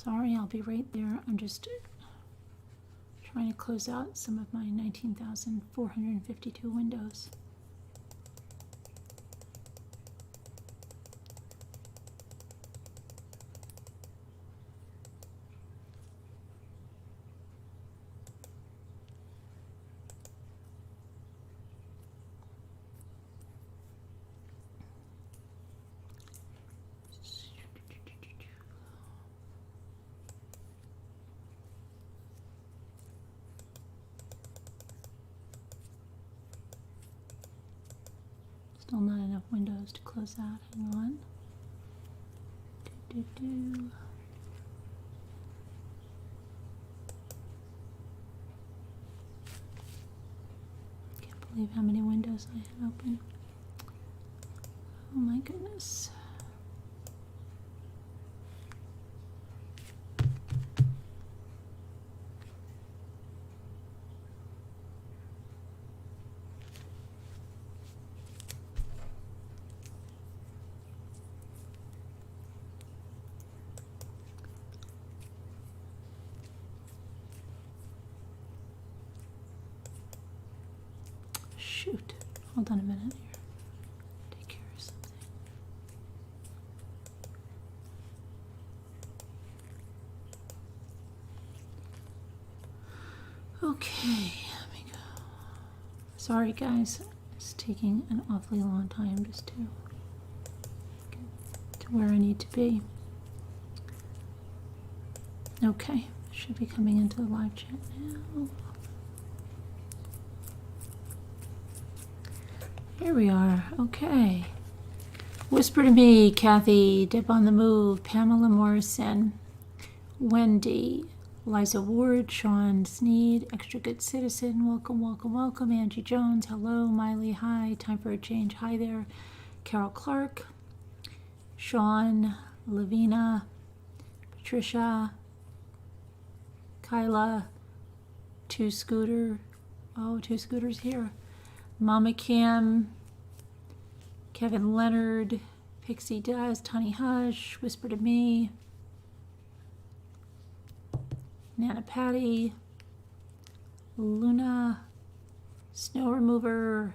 Sorry, I'll be right there. I'm just trying to close out some of my 19,452 windows. Still not enough windows to close out. Hang on. Can't believe how many windows I had open. Oh my goodness. Shoot. Hold on a minute here. Take care of something. Okay, let me go. Sorry guys, it's taking an awfully long time just to get to where I need to be. Okay, should be coming into the live chat now. Here we are. Okay. Whisper to me, Kathy, Deb on the Move, Pamela Morrison, Wendy, Liza Ward, Sean Sneed, Extra Good Citizen, welcome, welcome, welcome. Angie Jones, hello. Miley, hi. Time for a change, hi there. Carol Clark, Sean, Lavina, Patricia, Kyla, Two Scooter. Oh, Two Scooters here. Mama Kim, Kevin Leonard, Pixie Does, Tony Hush, Whisper to Me, Nana Patty, Luna, Snow Remover,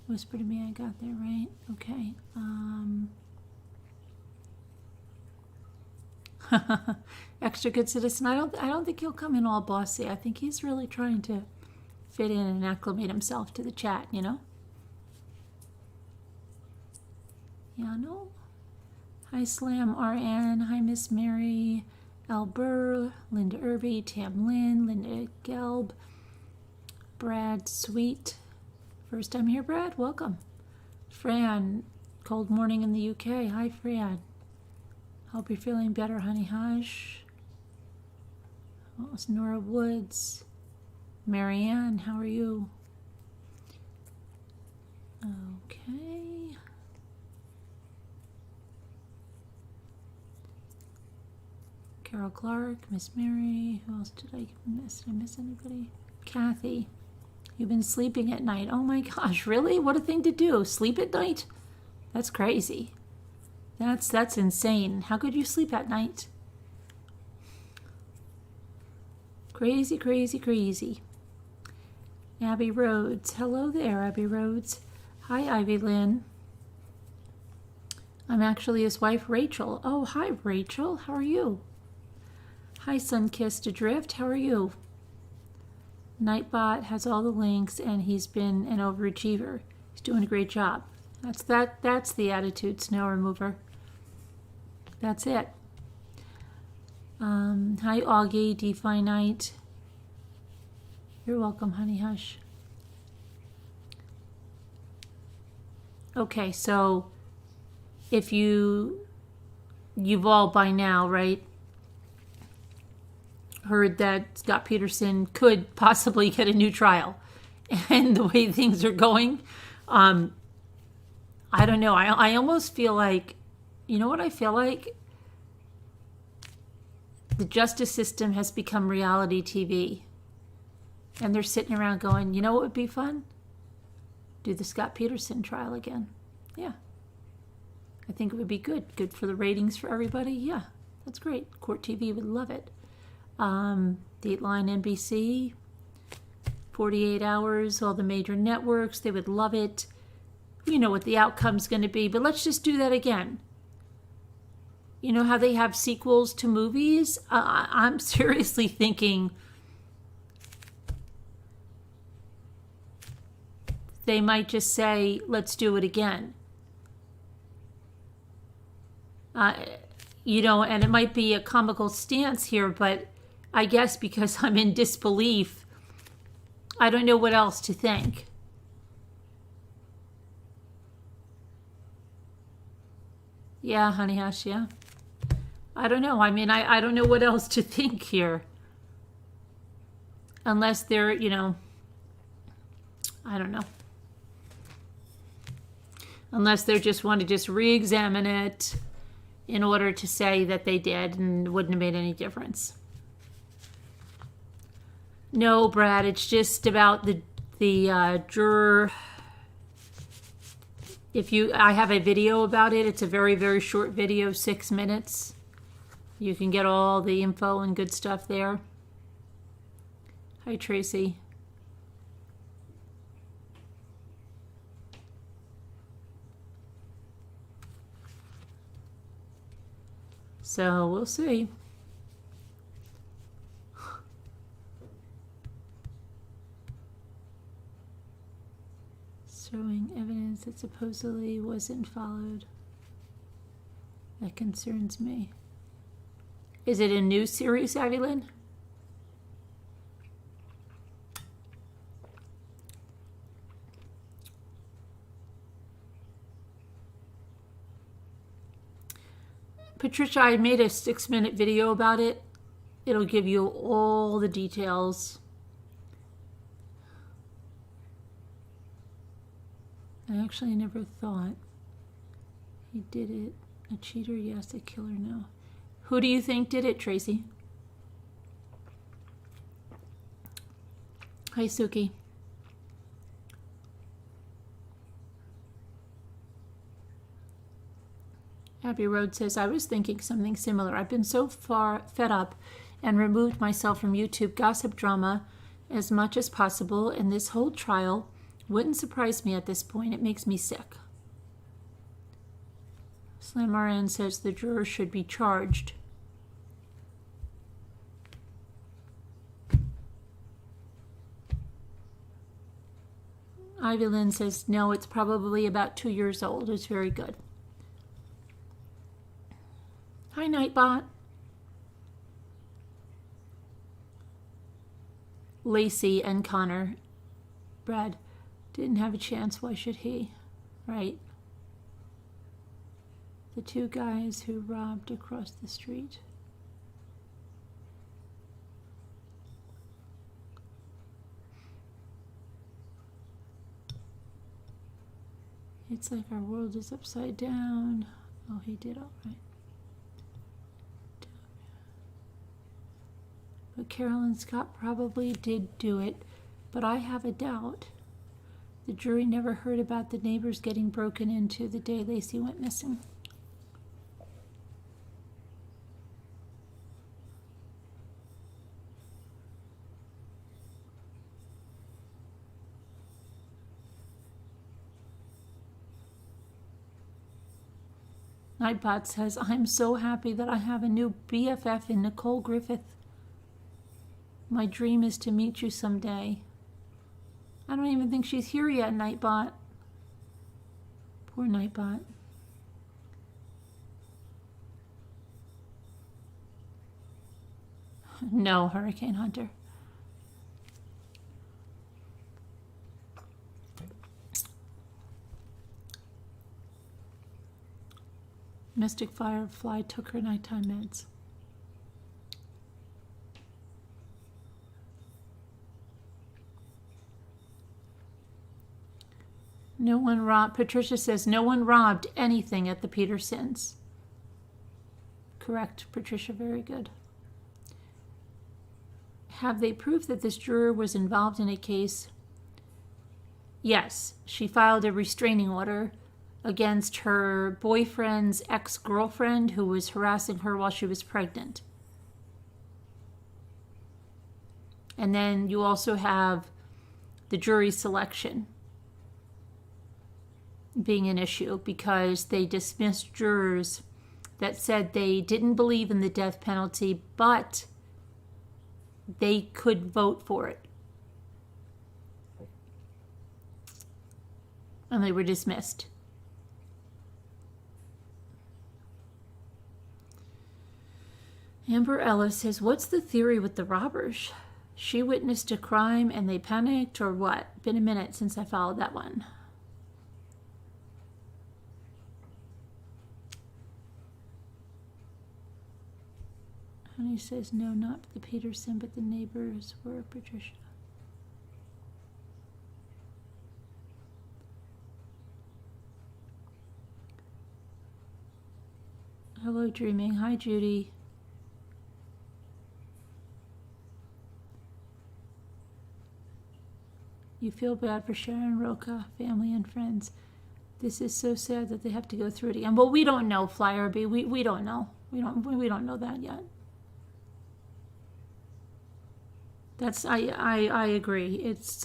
Whisper to Me, I got there right. Okay. Extra Good Citizen. I don't think he'll come in all bossy. I think he's really trying to fit in and acclimate himself to the chat, you know? Yeah, no. Hi Slam RN. Hi Miss Mary. Al Burr. Linda Irby. Tam Lynn. Linda Gelb. Brad Sweet. First time here, Brad? Welcome. Fran. Cold morning in the UK. Hi Fran. Hope you're feeling better, Honey Hush. What was Nora Woods? Marianne, how are you? Okay. Carol Clark, Miss Mary. Who else did I miss? Did I miss anybody? Kathy. You've been sleeping at night. Oh my gosh, really? What a thing to do. Sleep at night? That's crazy. That's insane. How could you sleep at night? Crazy, crazy, crazy. Abby Rhodes. Hello there, Abby Rhodes. Hi, Ivy Lynn. I'm actually his wife, Rachel. Oh, hi, Rachel. How are you? Hi, Sunkissed Adrift. How are you? Nightbot has all the links, and he's been an overachiever. He's doing a great job. That's the attitude, Snow Remover. That's it. Hi, Augie, Definite. You're welcome, Honey Hush. Okay, so if you've all by now, right, heard that Scott Peterson could possibly get a new trial, and the way things are going, I don't know. I almost feel like, you know what I feel like? The justice system has become reality TV. And they're sitting around going, you know what would be fun? Do the Scott Peterson trial again. Yeah. I think it would be good. Good for the ratings for everybody. Yeah, that's great. Court TV would love it. Dateline NBC, 48 Hours, all the major networks, they would love it. You know what the outcome's going to be, but let's just do that again. You know how they have sequels to movies? I'm seriously thinking they might just say, let's do it again. You know, and it might be a comical stance here, but I guess because I'm in disbelief, I don't know what else to think. Yeah, honey hush, yeah. I don't know. I mean, I don't know what else to think here. Unless they're, you know, I don't know. Unless they just want to just re-examine it in order to say that they did and it wouldn't have made any difference. No, Brad, it's just about the juror. I have a video about it. It's a very, very short video, 6 minutes. You can get all the info and good stuff there. Hi, Tracy. So we'll see. Showing evidence that supposedly wasn't followed. That concerns me. Is it a new series, Evelyn? Patricia, I made a 6-minute video about it. It'll give you all the details. I actually never thought he did it. A cheater, yes. A killer, no. Who do you think did it, Tracy? Hi, Suki. Abbey Road says, I was thinking something similar. I've been so far fed up and removed myself from YouTube gossip drama as much as possible, and this whole trial wouldn't surprise me at this point. It makes me sick. Slam RN says the juror should be charged. Ivy Lynn says, no, it's probably about 2 years old. It's very good. Hi, Nightbot. Lacey and Connor. Brad didn't have a chance. Why should he? Right. The 2 guys who robbed across the street. It's like our world is upside down. Oh, he did all right. But Carolyn Scott probably did do it, but I have a doubt. The jury never heard about the neighbors getting broken into the day Lacey went missing. Nightbot says, I'm so happy that I have a new BFF in Nicole Griffith. My dream is to meet you someday. I don't even think she's here yet, Nightbot. Poor Nightbot. No, Hurricane Hunter. Mystic Firefly took her nighttime meds. No one robbed. Patricia says no one robbed anything at the Petersons. Correct, Patricia. Very good. Have they proved that this juror was involved in a case? Yes, she filed a restraining order against her boyfriend's ex-girlfriend who was harassing her while she was pregnant. And then you also have the jury selection being an issue because they dismissed jurors that said they didn't believe in the death penalty, but they could vote for it. And they were dismissed. Amber Ellis says, what's the theory with the robbers? She witnessed a crime and they panicked, or what? Been a minute since I followed that one. Honey says, no, not the Peterson, but the neighbors were Patricia. Hello, Dreaming. Hi, Judy. You feel bad for Sharon Roca, family and friends. This is so sad that they have to go through it again. Well, we don't know, Flyer B. We don't know. We don't know that yet. I agree. It's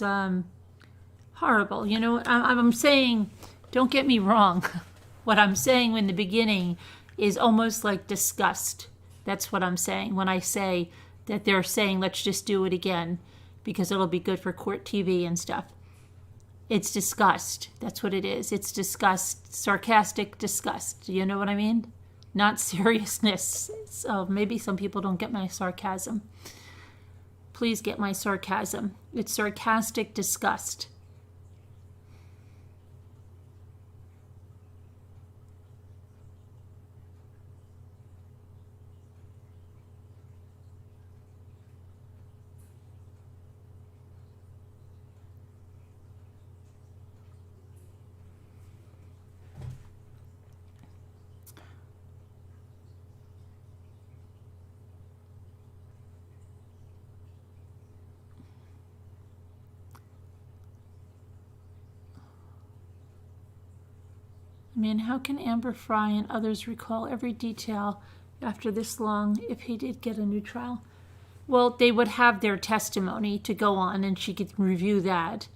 horrible. You know, I'm saying, don't get me wrong. What I'm saying in the beginning is almost like disgust. That's what I'm saying when I say that they're saying, let's just do it again because it'll be good for court TV and stuff. It's disgust. That's what it is. It's disgust, sarcastic disgust. You know what I mean? Not seriousness. So maybe some people don't get my sarcasm. Please get my sarcasm. It's sarcastic disgust. I mean, how can Amber Fry and others recall every detail after this long if he did get a new trial? Well, they would have their testimony to go on and she could review that,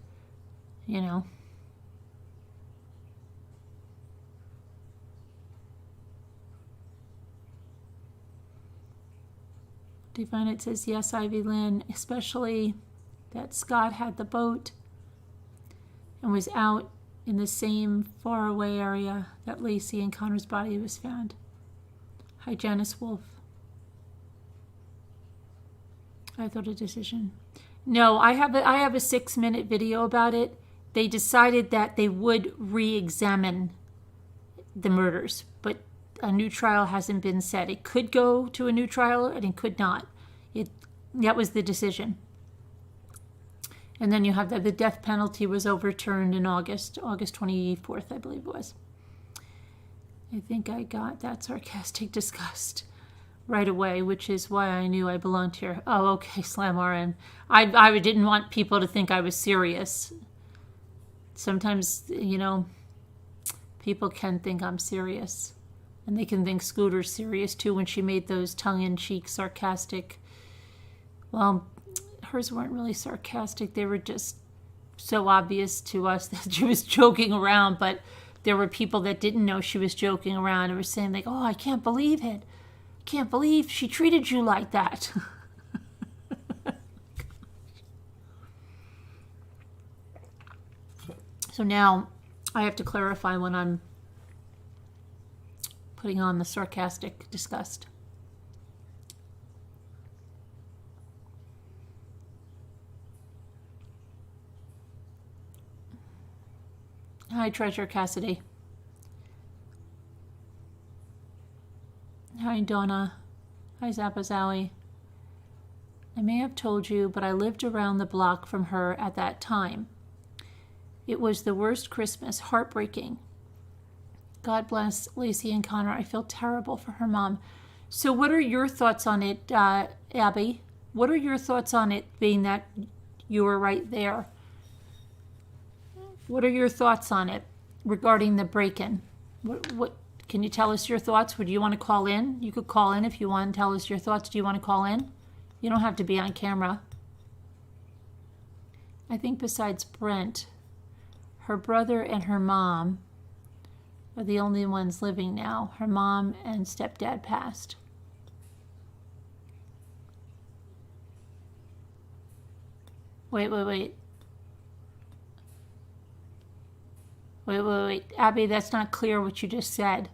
you know. Divine, it says, yes, Ivy Lynn, especially that Scott had the boat and was out in the same faraway area that Lacey and Connor's body was found. Hi, Janice Wolf. I thought a decision. No, I have a 6-minute video about it. They decided that they would re-examine the murders, but a new trial hasn't been set. It could go to a new trial and it could not. That was the decision. And then you have that the death penalty was overturned in August 24th, I believe it was. I think I got that sarcastic disgust right away, which is why I knew I belonged here. Oh, okay, Slam RN. I didn't want people to think I was serious. Sometimes, you know, people can think I'm serious. And they can think Scooter's serious, too, when she made those tongue-in-cheek, sarcastic... Well, hers weren't really sarcastic. They were just so obvious to us that she was joking around, but there were people that didn't know she was joking around and were saying, like, oh, I can't believe it. I can't believe she treated you like that. So now I have to clarify when I'm putting on the sarcastic disgust. Hi, Treasure Cassidy. Hi, Donna. Hi, Zapazowie. I may have told you, but I lived around the block from her at that time. It was the worst Christmas, heartbreaking. God bless Lacey and Connor. I feel terrible for her mom. So what are your thoughts on it, Abby? What are your thoughts on it, being that you were right there? What are your thoughts on it? regarding the break-in. What can you tell us your thoughts? Would you want to call in? You could call in if you want and tell us your thoughts. Do you want to call in? You don't have to be on camera. I think besides Brent, her brother and her mom are the only ones living now. Her mom and stepdad passed. Wait. Abby, that's not clear what you just said.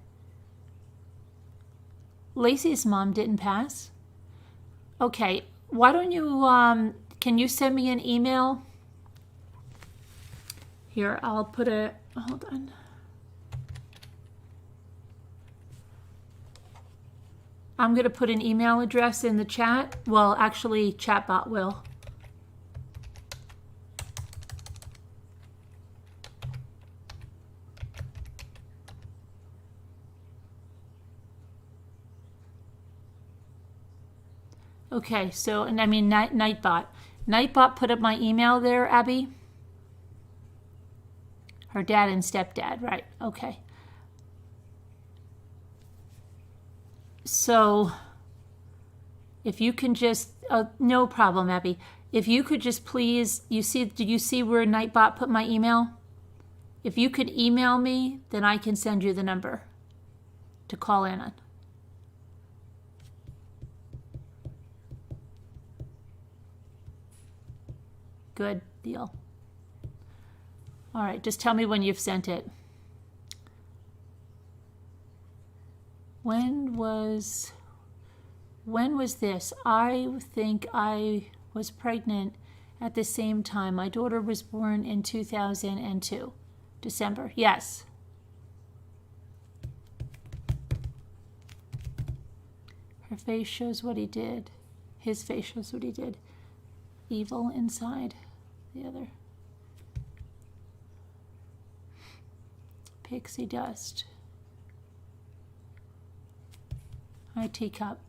Lacey's mom didn't pass? Okay, why don't you, can you send me an email? Here, I'll put hold on. I'm going to put an email address in the chat. Well, actually, chatbot will. Okay, so, and I mean Nightbot. Nightbot put up my email there, Abby? Her dad and stepdad, right, okay. So, if you can just, no problem, Abby. If you could just please, did you see where Nightbot put my email? If you could email me, then I can send you the number to call in on. Good deal. All right, just tell me when you've sent it. When was this? I think I was pregnant at the same time. My daughter was born in 2002, December. Yes. Her face shows what he did. His face shows what he did. Evil inside the other. Pixie dust. Hi, teacup.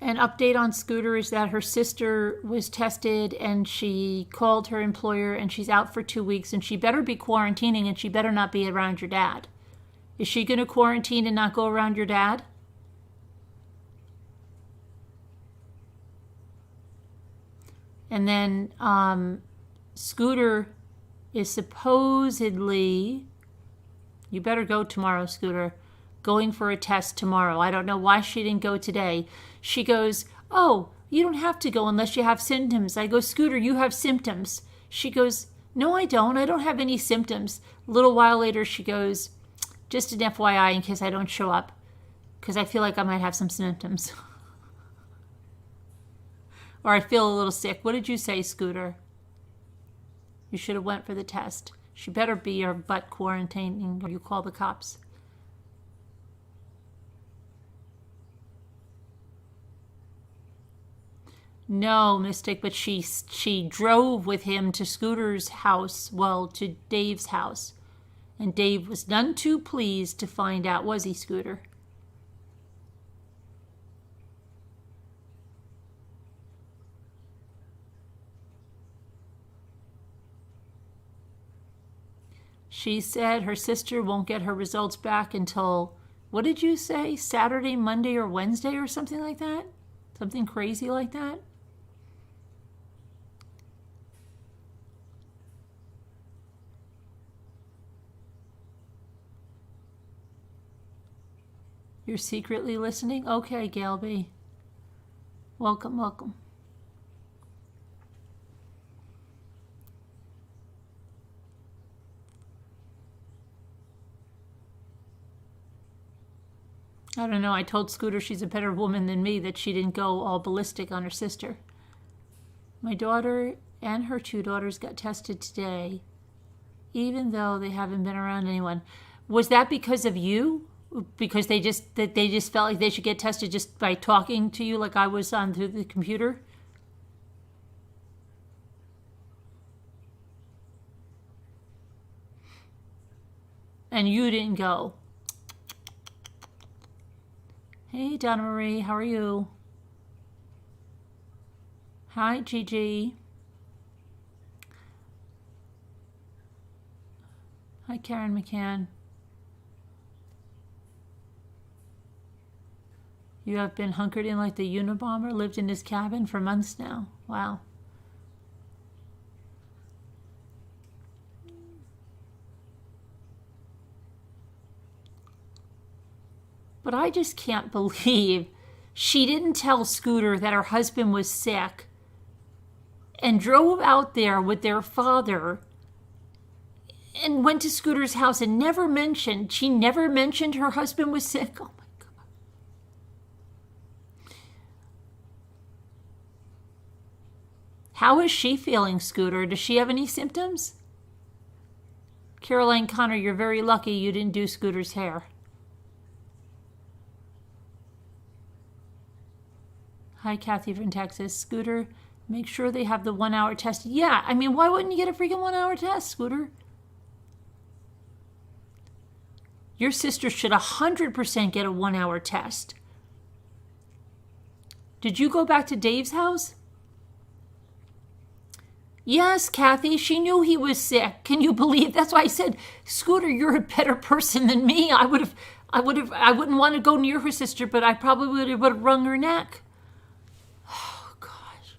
An update on Scooter is that her sister was tested and she called her employer and she's out for 2 weeks and she better be quarantining and she better not be around your dad. Is she going to quarantine and not go around your dad? And then Scooter is supposedly, you better go tomorrow, Scooter, going for a test tomorrow. I don't know why she didn't go today. She goes, oh, you don't have to go unless you have symptoms. I go, Scooter, you have symptoms. She goes, no, I don't. I don't have any symptoms. A little while later, she goes, just an FYI in case I don't show up, because I feel like I might have some symptoms. Or I feel a little sick. What did you say, Scooter? You should have went for the test. She better be your butt quarantining or you call the cops. No, Mystic, but she drove with him to Scooter's house, well, to Dave's house. And Dave was none too pleased to find out, was he, Scooter? She said her sister won't get her results back until, what did you say, Saturday, Monday, or Wednesday, or something like that? Something crazy like that? You're secretly listening? Okay, Gail B. Welcome, welcome. I don't know. I told Scooter she's a better woman than me, that she didn't go all ballistic on her sister. My daughter and her 2 daughters got tested today, even though they haven't been around anyone. Was that because of you? Because they just felt like they should get tested just by talking to you like I was on through the computer? And you didn't go. Hey, Donna Marie, how are you? Hi, Gigi. Hi, Karen McCann. You have been hunkered in like the Unabomber, lived in his cabin for months now. Wow. But I just can't believe she didn't tell Scooter that her husband was sick and drove out there with their father and went to Scooter's house and she never mentioned her husband was sick. Oh my God. How is she feeling, Scooter? Does she have any symptoms? Caroline Connor, you're very lucky you didn't do Scooter's hair. Hi, Kathy from Texas. Scooter, make sure they have the 1 hour test. Yeah, I mean, why wouldn't you get a freaking 1 hour test, Scooter? Your sister should 100% get a 1 hour test. Did you go back to Dave's house? Yes, Kathy, she knew he was sick. Can you believe? That's why I said, Scooter, you're a better person than me. I wouldn't want to go near her sister, but I probably would have wrung her neck. Oh, gosh.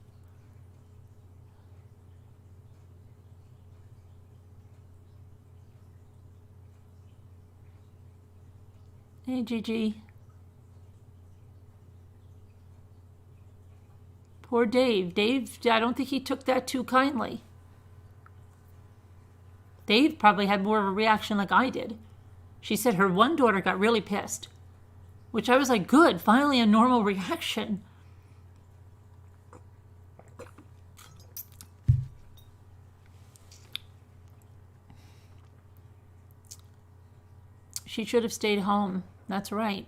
Hey, Gigi. Poor Dave. Dave, I don't think he took that too kindly. Dave probably had more of a reaction like I did. She said her one daughter got really pissed, which I was like, good, finally a normal reaction. She should have stayed home. That's right.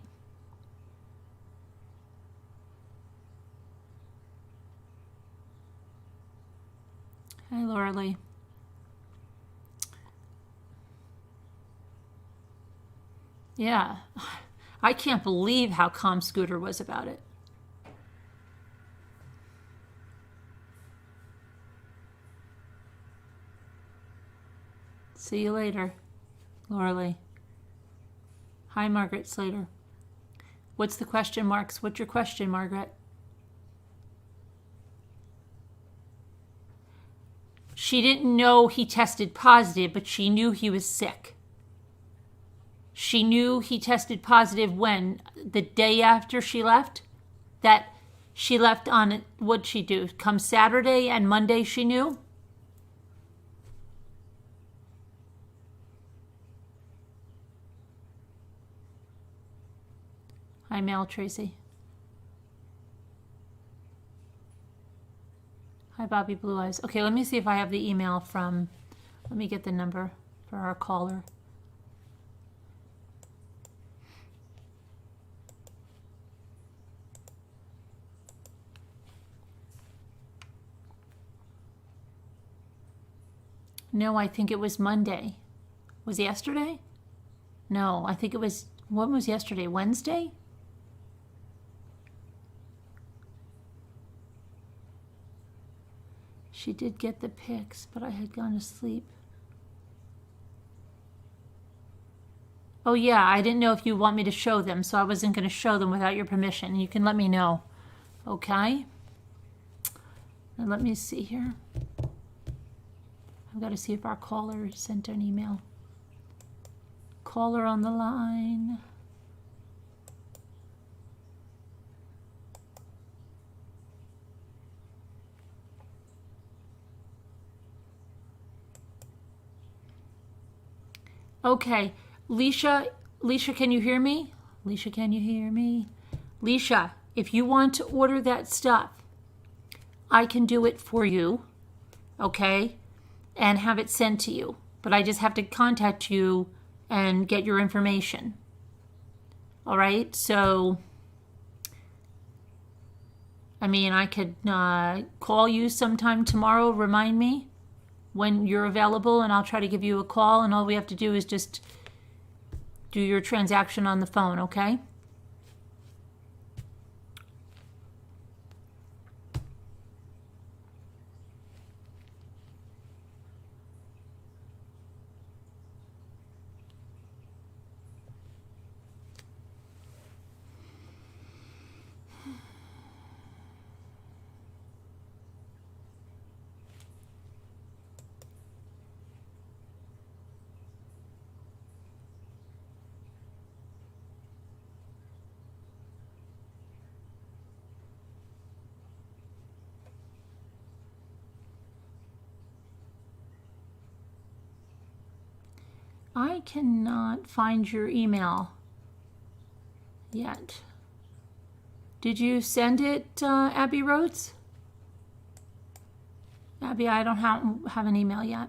Hi, Laura Lee. Yeah, I can't believe how calm Scooter was about it. See you later, Laura Lee. Hi, Margaret Slater. What's the question marks? What's your question, Margaret? She didn't know he tested positive, but she knew he was sick. She knew he tested positive when? The day after she left? That she left on, what'd she do? Come Saturday and Monday she knew? Hi, Mel Tracy. Hi, Bobby Blue Eyes. Okay, let me see if I have the email from, let me get the number for our caller. No, I think it was Monday. Was it yesterday? No, I think it was, when was yesterday? Wednesday? She did get the pics, but I had gone to sleep. Oh yeah, I didn't know if you want me to show them, so I wasn't going to show them without your permission. You can let me know. Okay? Now let me see here. I've got to see if our caller sent an email. Caller on the line. Okay, Leisha, can you hear me? Leisha, can you hear me? Leisha, if you want to order that stuff, I can do it for you, okay? And have it sent to you. But I just have to contact you and get your information. All right, so, I mean, I could call you sometime tomorrow, remind me when you're available, and I'll try to give you a call, and all we have to do is just do your transaction on the phone, okay? I cannot find your email yet. Did you send it, Abby Rhodes? Abby, I don't have an email yet.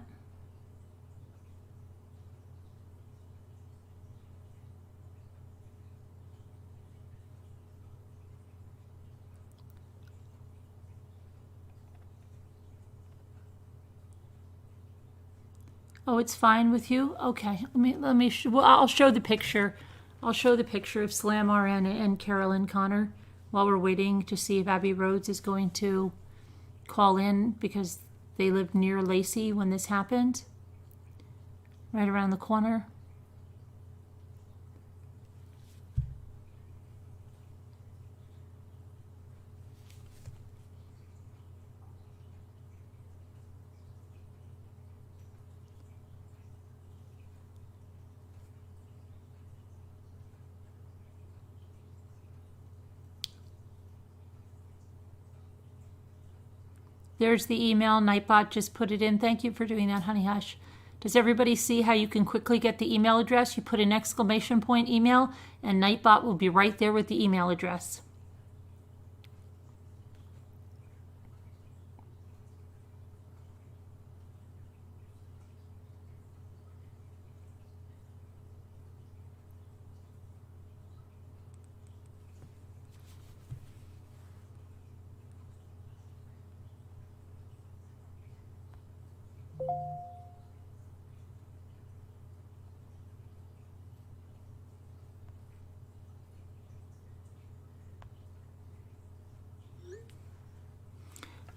Oh, it's fine with you? Okay. Well, I'll show the picture. I'll show the picture of Slam RN and Carolyn Connor while we're waiting to see if Abby Rhodes is going to call in, because they lived near Lacey when this happened. Right around the corner. There's the email. Nightbot just put it in. Thank you for doing that, Honey Hush. Does everybody see how you can quickly get the email address? You put an exclamation point email, and Nightbot will be right there with the email address.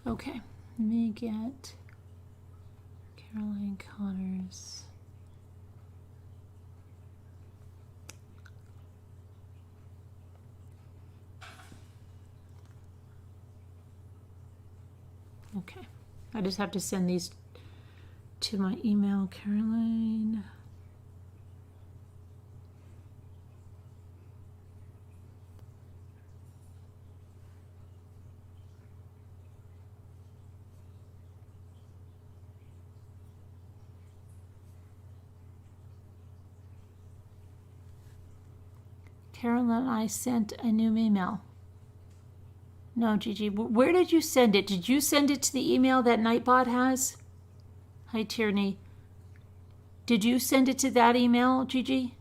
Okay, let me get Caroline Connors. Okay, I just have to send these to my email, Caroline. Carolyn, I sent a new email. No, Gigi, where did you send it? Did you send it to the email that Nightbot has? Hi, Tierney. Did you send it to that email, Gigi?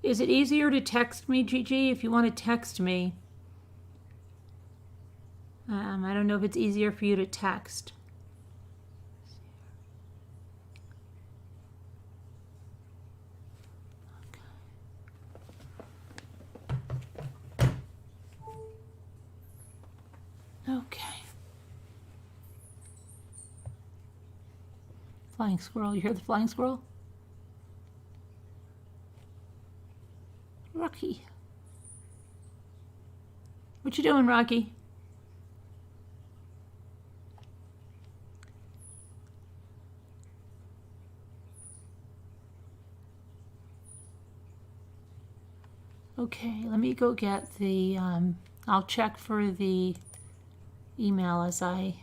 Is it easier to text me, Gigi? If you want to text me. I don't know if it's easier for you to text. Okay. Flying squirrel. You hear the flying squirrel? Rocky. What you doing, Rocky? Okay, let me go get the, I'll check for the email as I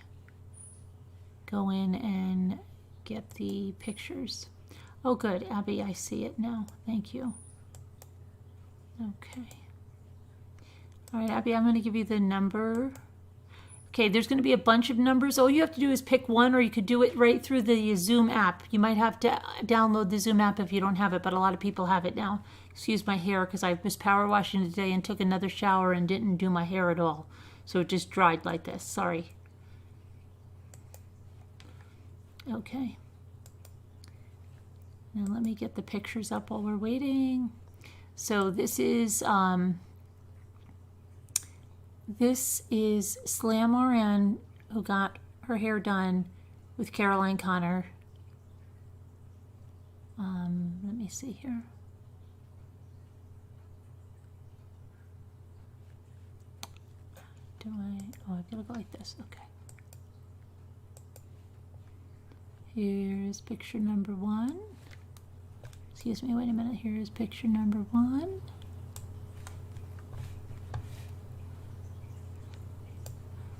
go in and get the pictures. Oh, good, Abby, I see it now. Thank you. Okay. All right, Abby, I'm going to give you the number. Okay, there's going to be a bunch of numbers. All you have to do is pick one, or you could do it right through the Zoom app. You might have to download the Zoom app if you don't have it, but a lot of people have it now. Excuse my hair because I was power washing today and took another shower and didn't do my hair at all. So it just dried like this. Sorry. Okay. Now let me get the pictures up while we're waiting. So this is Slam RN, who got her hair done with Caroline Connor. Let me see here. I've got to go like this. Okay. Here's picture number 1. Excuse me, wait a minute. Here's picture number 1.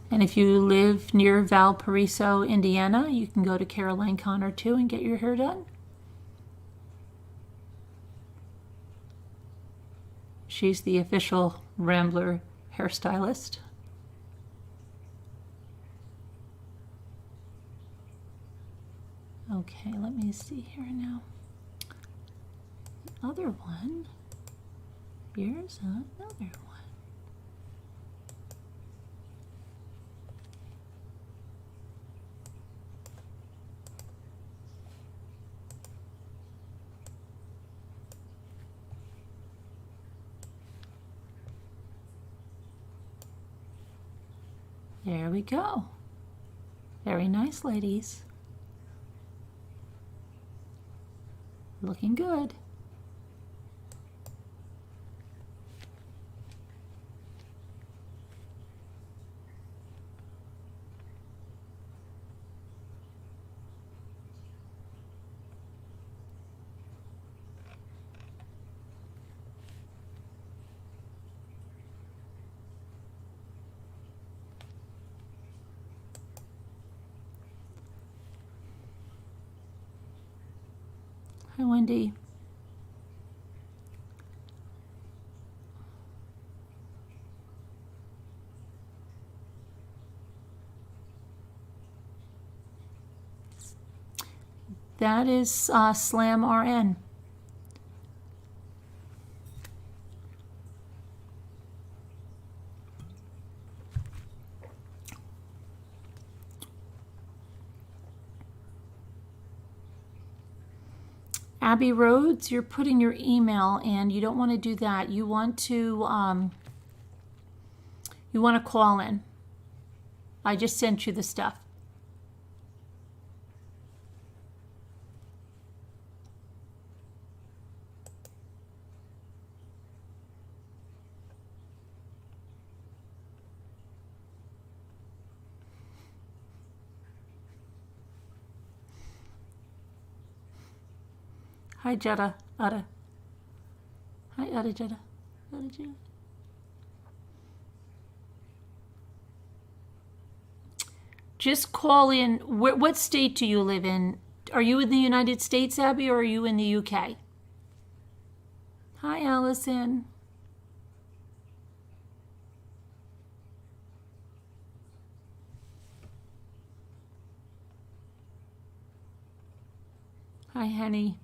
And if you live near Valparaiso, Indiana, you can go to Caroline Connor too and get your hair done. She's the official Rambler hairstylist. Okay, let me see here now. The other one, here's another one. There we go. Very nice, ladies. Looking good. Hi, Wendy. That is Slam RN. Abby Rhodes, you're putting your email, and you don't want to do that. You want to call in. I just sent you the stuff. Hi, Jetta. Ada. Hi, Ada, Jetta. Ada, Jetta. Just call in. What state do you live in? Are you in the United States, Abby, or are you in the UK? Hi, Allison. Hi, Henny.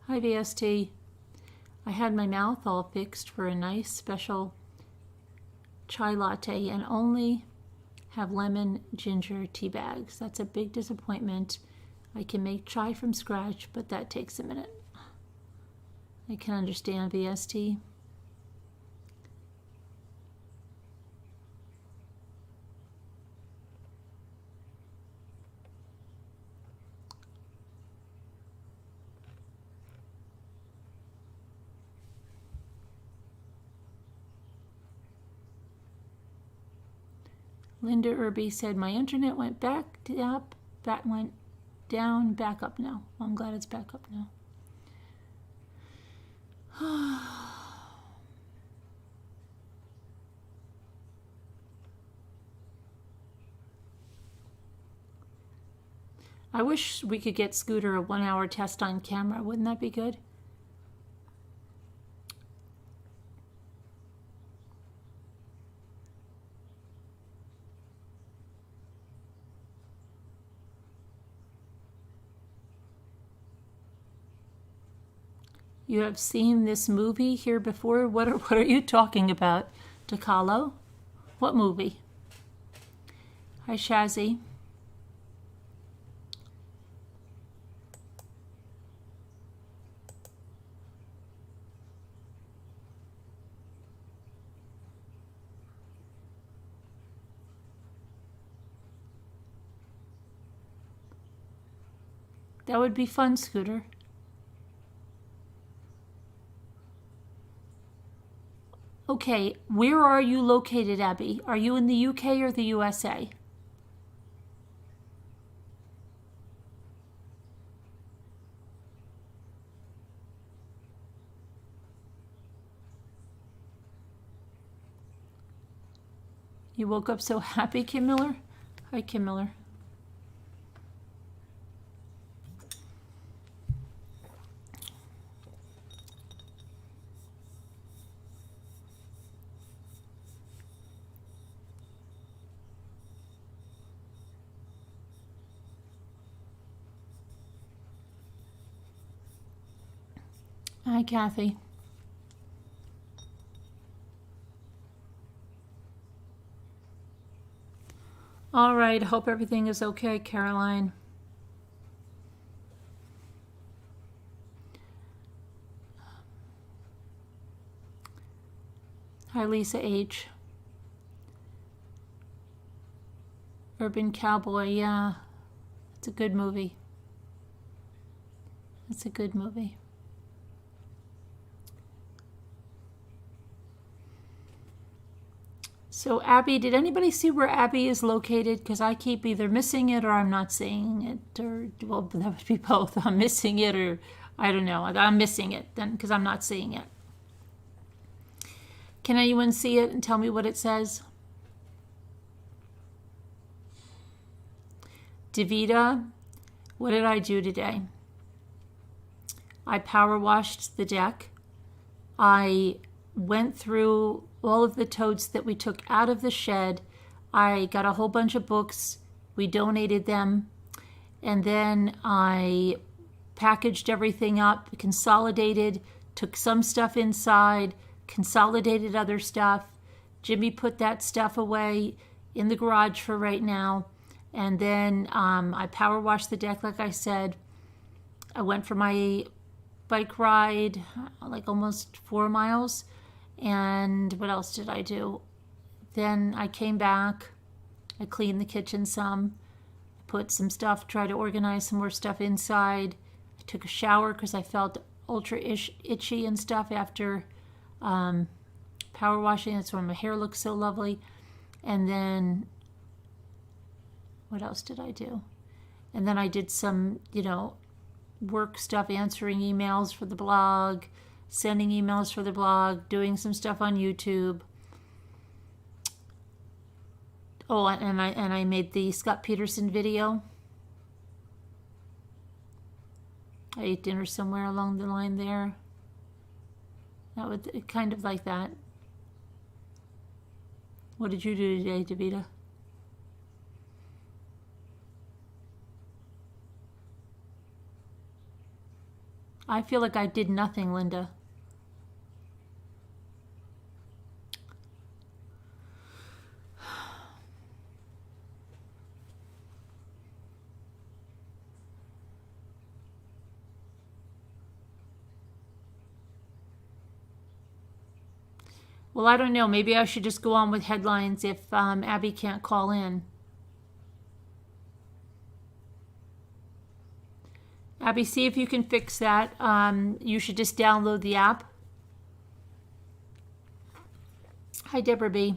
Hi, VST. I had my mouth all fixed for a nice special chai latte and only have lemon ginger tea bags. That's a big disappointment. I can make chai from scratch, but that takes a minute. I can understand, VST. Linda Irby said, my internet went back up, that went down, back up now. Well, I'm glad it's back up now. I wish we could get Scooter a 1-hour test on camera. Wouldn't that be good? You have seen this movie here before? What are you talking about, Calico? What movie? Hi, Shazzy. That would be fun, Scooter. Okay, where are you located, Abby? Are you in the UK or the USA? You woke up so happy, Kim Miller? Hi, Kim Miller. Hi, Kathy. All right, hope everything is okay, Caroline. Hi, Lisa H. Urban Cowboy, yeah. It's a good movie. It's a good movie. So Abby, did anybody see where Abby is located? Because I keep either missing it or I'm not seeing it, or well, that would be both. I'm missing it, or I don't know. I'm missing it then because I'm not seeing it. Can anyone see it and tell me what it says? Davida, what did I do today? I power washed the deck. I went through all of the totes that we took out of the shed. I got a whole bunch of books. We donated them. And then I packaged everything up, consolidated, took some stuff inside, consolidated other stuff. Jimmy put that stuff away in the garage for right now. And then I power washed the deck, like I said. I went for my bike ride, like almost 4 miles. And what else did I do? Then I came back. I cleaned the kitchen some. Put some stuff, tried to organize some more stuff inside. I took a shower because I felt ultra itchy and stuff after power washing. That's why my hair looks so lovely. And then what else did I do? And then I did some, work stuff, answering emails for the blog, sending emails for the blog, doing some stuff on YouTube. Oh, and I made the Scott Peterson video. I ate dinner somewhere along the line there. That would kind of like that. What did you do today, Davida? I feel like I did nothing, Linda. Well, I don't know. Maybe I should just go on with headlines if Abby can't call in. Abby, see if you can fix that. You should just download the app. Hi, Deborah B.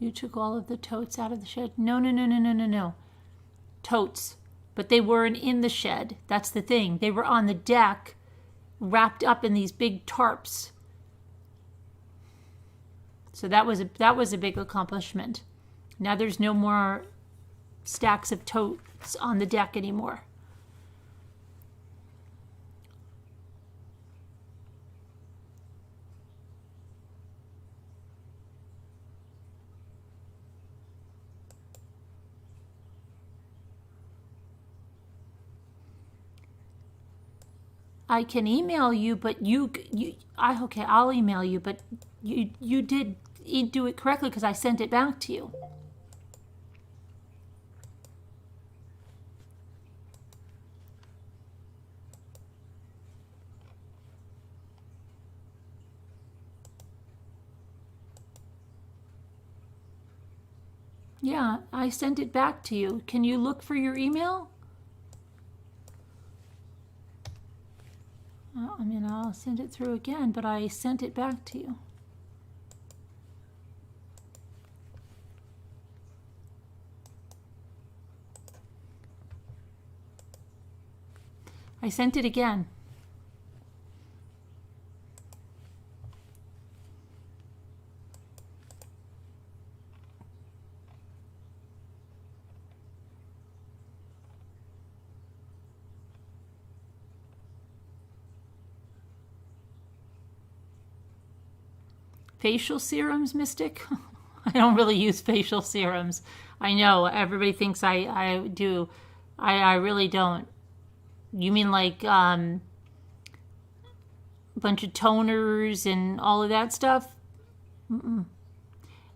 You took all of the totes out of the shed? No. totes, but they weren't in the shed. That's the thing. They were on the deck, wrapped up in these big tarps. So that was a big accomplishment. Now there's no more stacks of totes on the deck anymore. I can email you, but okay, I'll email you, but you did do it correctly because I sent it back to you. Yeah, I sent it back to you. Can you look for your email? I mean, I'll send it through again, but I sent it back to you. I sent it again. Facial serums, Mystic? I don't really use facial serums. I know everybody thinks I do. I really don't. You mean like a bunch of toners and all of that stuff?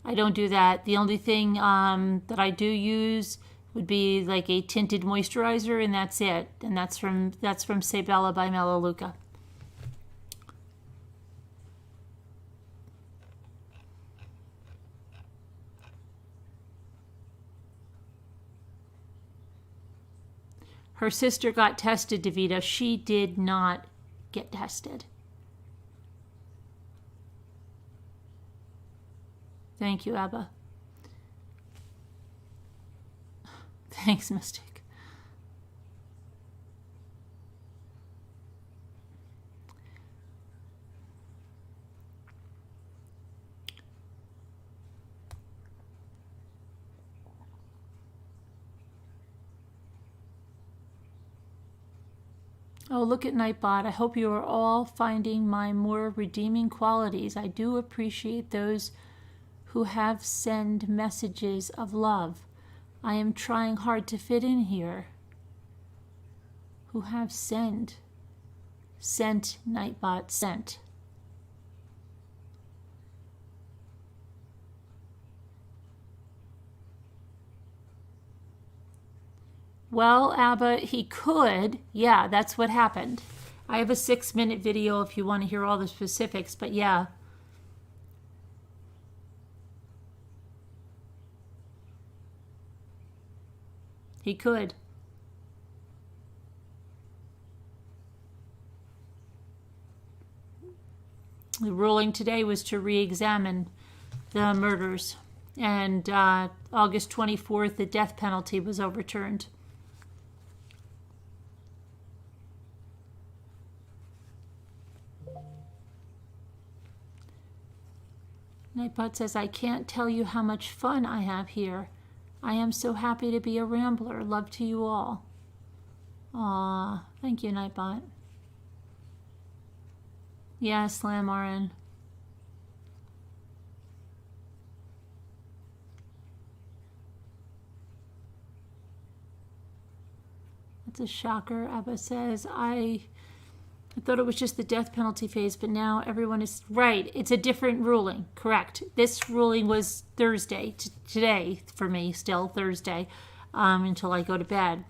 I don't do that. The only thing that I do use would be like a tinted moisturizer, and that's it. And that's from Sebella by Melaleuca. Her sister got tested, Davida. She did not get tested. Thank you, Abba. Thanks, Mystic. Oh, look at Nightbot. I hope you are all finding my more redeeming qualities. I do appreciate those who have sent messages of love. I am trying hard to fit in here. Who have sent Nightbot, sent. Well, Abba, he could. Yeah, that's what happened. I have a 6-minute video if you want to hear all the specifics, but yeah. He could. The ruling today was to re-examine the murders, and August 24th, the death penalty was overturned. Nightbot says, I can't tell you how much fun I have here. I am so happy to be a rambler. Love to you all. Aw, thank you, Nightbot. Yeah, Slam RN. That's a shocker, Abba says. I thought it was just the death penalty phase, but now everyone is right. It's a different ruling. Correct. This ruling was Thursday, today for me, still Thursday, until I go to bed.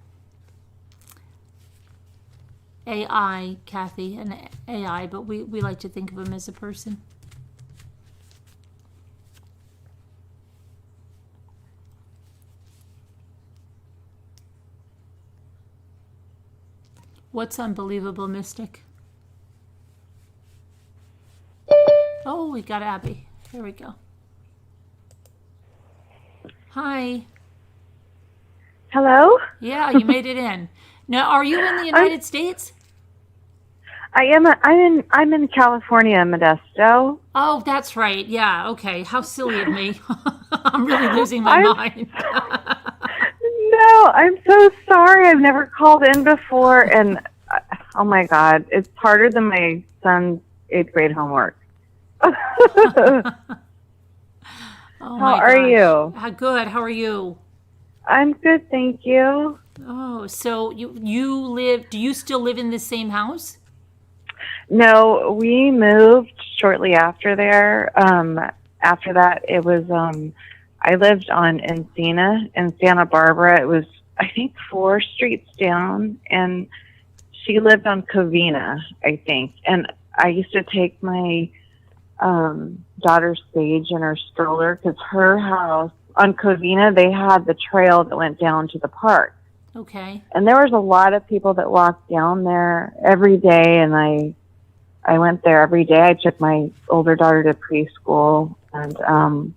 AI, Kathy, an AI, but we like to think of him as a person. What's unbelievable, Mystic? Oh, we got Abby. Here we go. Hi. Hello? Yeah, you made it in. Now, are you in the United States? I am. I'm in California, Modesto. Oh, that's right. Yeah. Okay. How silly of me. I'm really losing my I'm mind. no. I'm so sorry. I've never called in before, and oh my God, it's harder than my son's 8th grade homework. Oh How my are gosh. you? Good. How are you? I'm good, thank you. Oh, so you live? Do you still live in the same house? No, we moved shortly after there. After that, it was, I lived on Encina in Santa Barbara. It was, I think, 4 streets down, and she lived on Covina, I think. And I used to take my daughter's stage in her stroller because her house on Covina, they had the trail that went down to the park. Okay. And there was a lot of people that walked down there every day, and I went there every day. I took my older daughter to preschool, and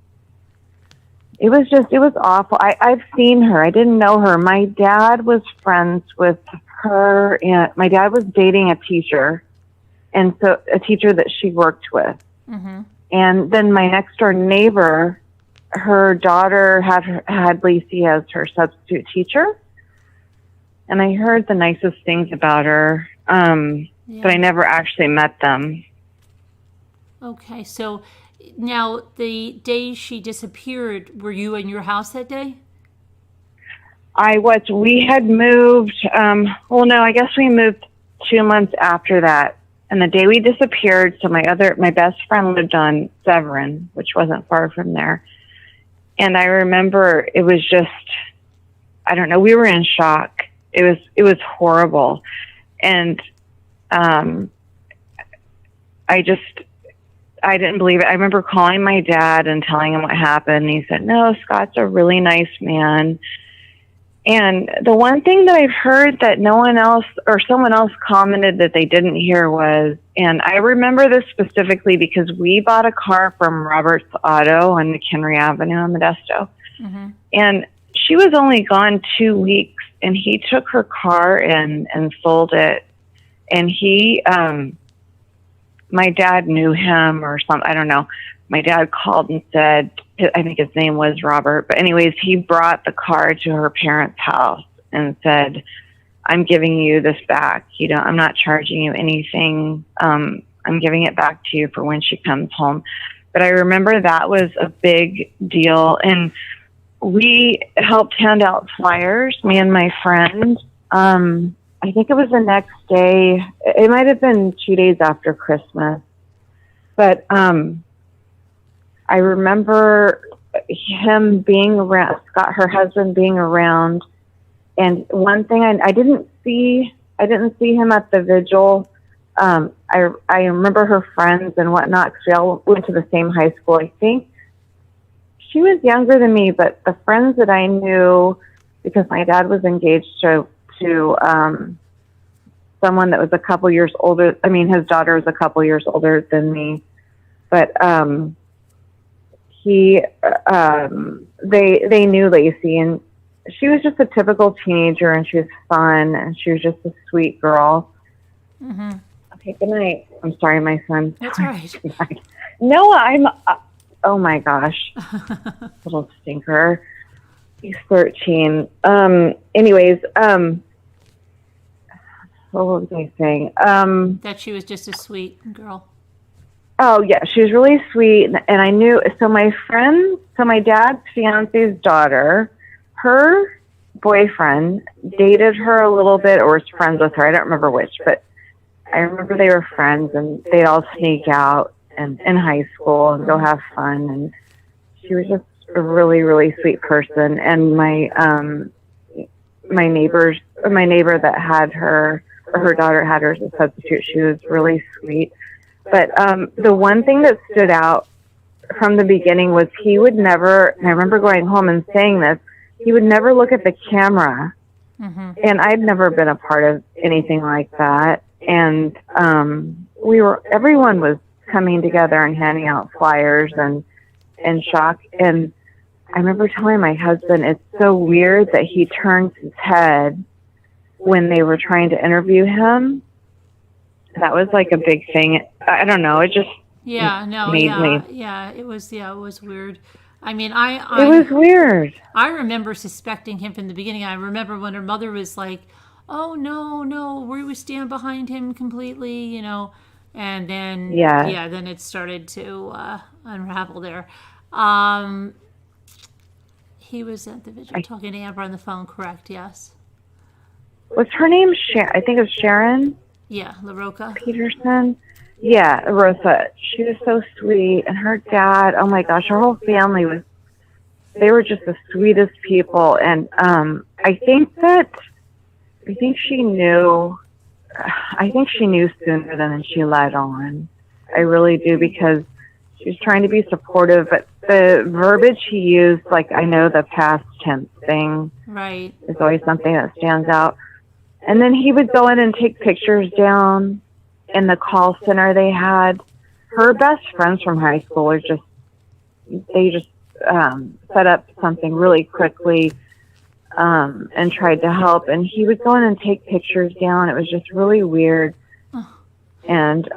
it was awful. I've seen her. I didn't know her. My dad was friends with her, and my dad was dating a teacher, and so a teacher that she worked with. Mm-hmm. And then my next door neighbor, her daughter had Lacey as her substitute teacher, and I heard the nicest things about her. But I never actually met them. Okay, so now the day she disappeared, were you in your house that day? I was. We had moved. Well, no, I guess we moved 2 months after that. And the day we disappeared, so my best friend lived on Severin, which wasn't far from there. And I remember it was just, I don't know, we were in shock. It was horrible. And I didn't believe it. I remember calling my dad and telling him what happened. And he said, no, Scott's a really nice man. And the one thing that I've heard that no one else or someone else commented that they didn't hear was, and I remember this specifically because we bought a car from Robert's Auto on McHenry Avenue in Modesto. Mm-hmm. And she was only gone 2 weeks, and he took her car and sold it. And he, my dad knew him or something. I don't know. My dad called and said, I think his name was Robert. But anyways, he brought the car to her parents' house and said, I'm giving you this back. I'm not charging you anything. I'm giving it back to you for when she comes home. But I remember that was a big deal. And we helped hand out flyers, me and my friend. I think it was the next day. It might have been 2 days after Christmas. But I remember him being around, Scott, her husband, being around. And one thing I didn't see him at the vigil. I remember her friends and whatnot, because we all went to the same high school. I think she was younger than me, but the friends that I knew, because my dad was engaged to someone that was a couple years older. I mean, his daughter was a couple years older than me, but they knew Lacey, and she was just a typical teenager, and she was fun, and she was just a sweet girl. Mm-hmm. Okay, good night. I'm sorry, my son. That's all right. Noah, oh my gosh, little stinker. He's 13. Anyways, what was I saying? That she was just a sweet girl. Oh yeah, she was really sweet, and I knew. So my dad's fiance's daughter, her boyfriend dated her a little bit, or was friends with her. I don't remember which, but I remember they were friends, and they'd all sneak out and in high school and go have fun. And she was just a really, really sweet person. And my neighbor that had her, or her daughter had her as a substitute, she was really sweet. But the one thing that stood out from the beginning was he would never, and I remember going home and saying this, he would never look at the camera. Mm-hmm. And I'd never been a part of anything like that. And everyone was coming together and handing out flyers and shock. And I remember telling my husband, it's so weird that he turns his head when they were trying to interview him. That was like a big thing. I don't know. It just made me. It was weird. I mean, It was weird. I remember suspecting him from the beginning. I remember when her mother was like, "Oh no, we would stand behind him completely," and then then it started to unravel there. He was at the vigil talking to Amber on the phone, correct? Yes. Was her name Sharon? I think it was Sharon. Yeah, LaRocca. Peterson. Yeah, Rosa. She was so sweet. And her dad, oh my gosh, her whole family they were just the sweetest people. And I think she knew sooner than she let on. I really do, because she was trying to be supportive, but the verbiage he used, like, I know the past tense thing, right, is always something that stands out. And then he would go in and take pictures down in the call center they had. Her best friends from high school they just set up something really quickly and tried to help. And he would go in and take pictures down. It was just really weird. Oh. And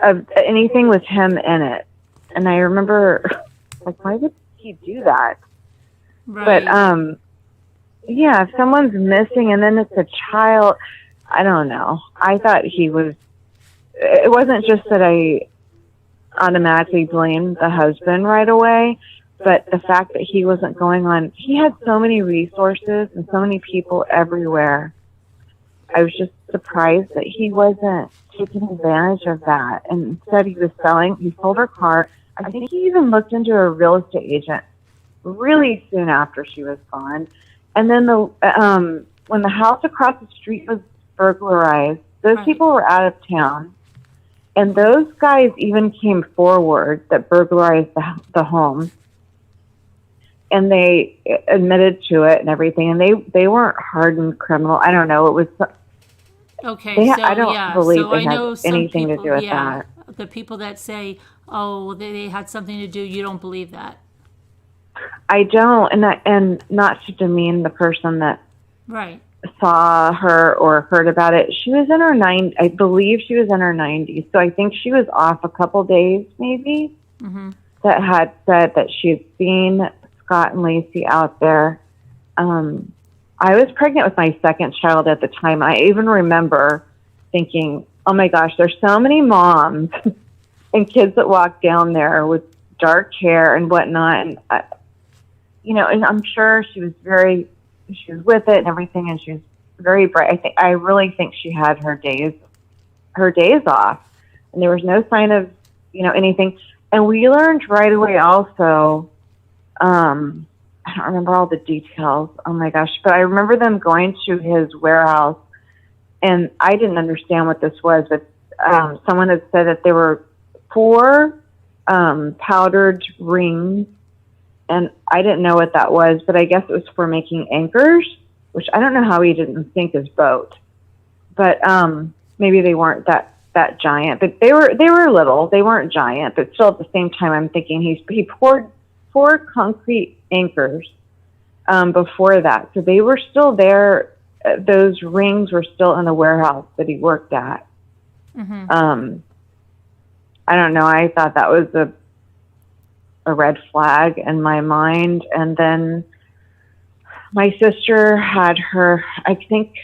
of anything with him in it. And I remember, like, why would he do that? Right. But yeah, if someone's missing and then it's a child, I don't know. I thought it wasn't just that I automatically blamed the husband right away, but the fact that he wasn't going on. He had so many resources and so many people everywhere. I was just surprised that he wasn't taking advantage of that. And instead he sold her car. I think he even looked into a real estate agent really soon after she was gone. And then when the house across the street was burglarized, those people were out of town. And those guys even came forward that burglarized the home. And they admitted to it and everything. And they weren't hardened criminal. I don't know. It was... Okay, I don't believe they had anything to do with that. The people that say, oh, they had something to do, you don't believe that? I don't, and not to demean the person that saw her or heard about it. She was in her 90s. I believe she was in her 90s. So I think she was off a couple days, maybe, that had said that she had seen Scott and Lacey out there. I was pregnant with my second child at the time. I even remember thinking, oh my gosh, there's so many moms and kids that walk down there with dark hair and whatnot. And, and I'm sure she was with it and everything, and she was very bright. I really think she had her days off, and there was no sign of, anything. And we learned right away also, I don't remember all the details. Oh my gosh. But I remember them going to his warehouse, and I didn't understand what this was, but someone had said that there were 4 powdered rings, and I didn't know what that was, but I guess it was for making anchors, which I don't know how he didn't sink his boat. But maybe they weren't that giant, but they were little. They weren't giant, but still at the same time, I'm thinking he poured 4 concrete anchors before that. So they were still there. Those rings were still in the warehouse that he worked at. I don't know. I thought that was a red flag in my mind. And then my sister had her, I think,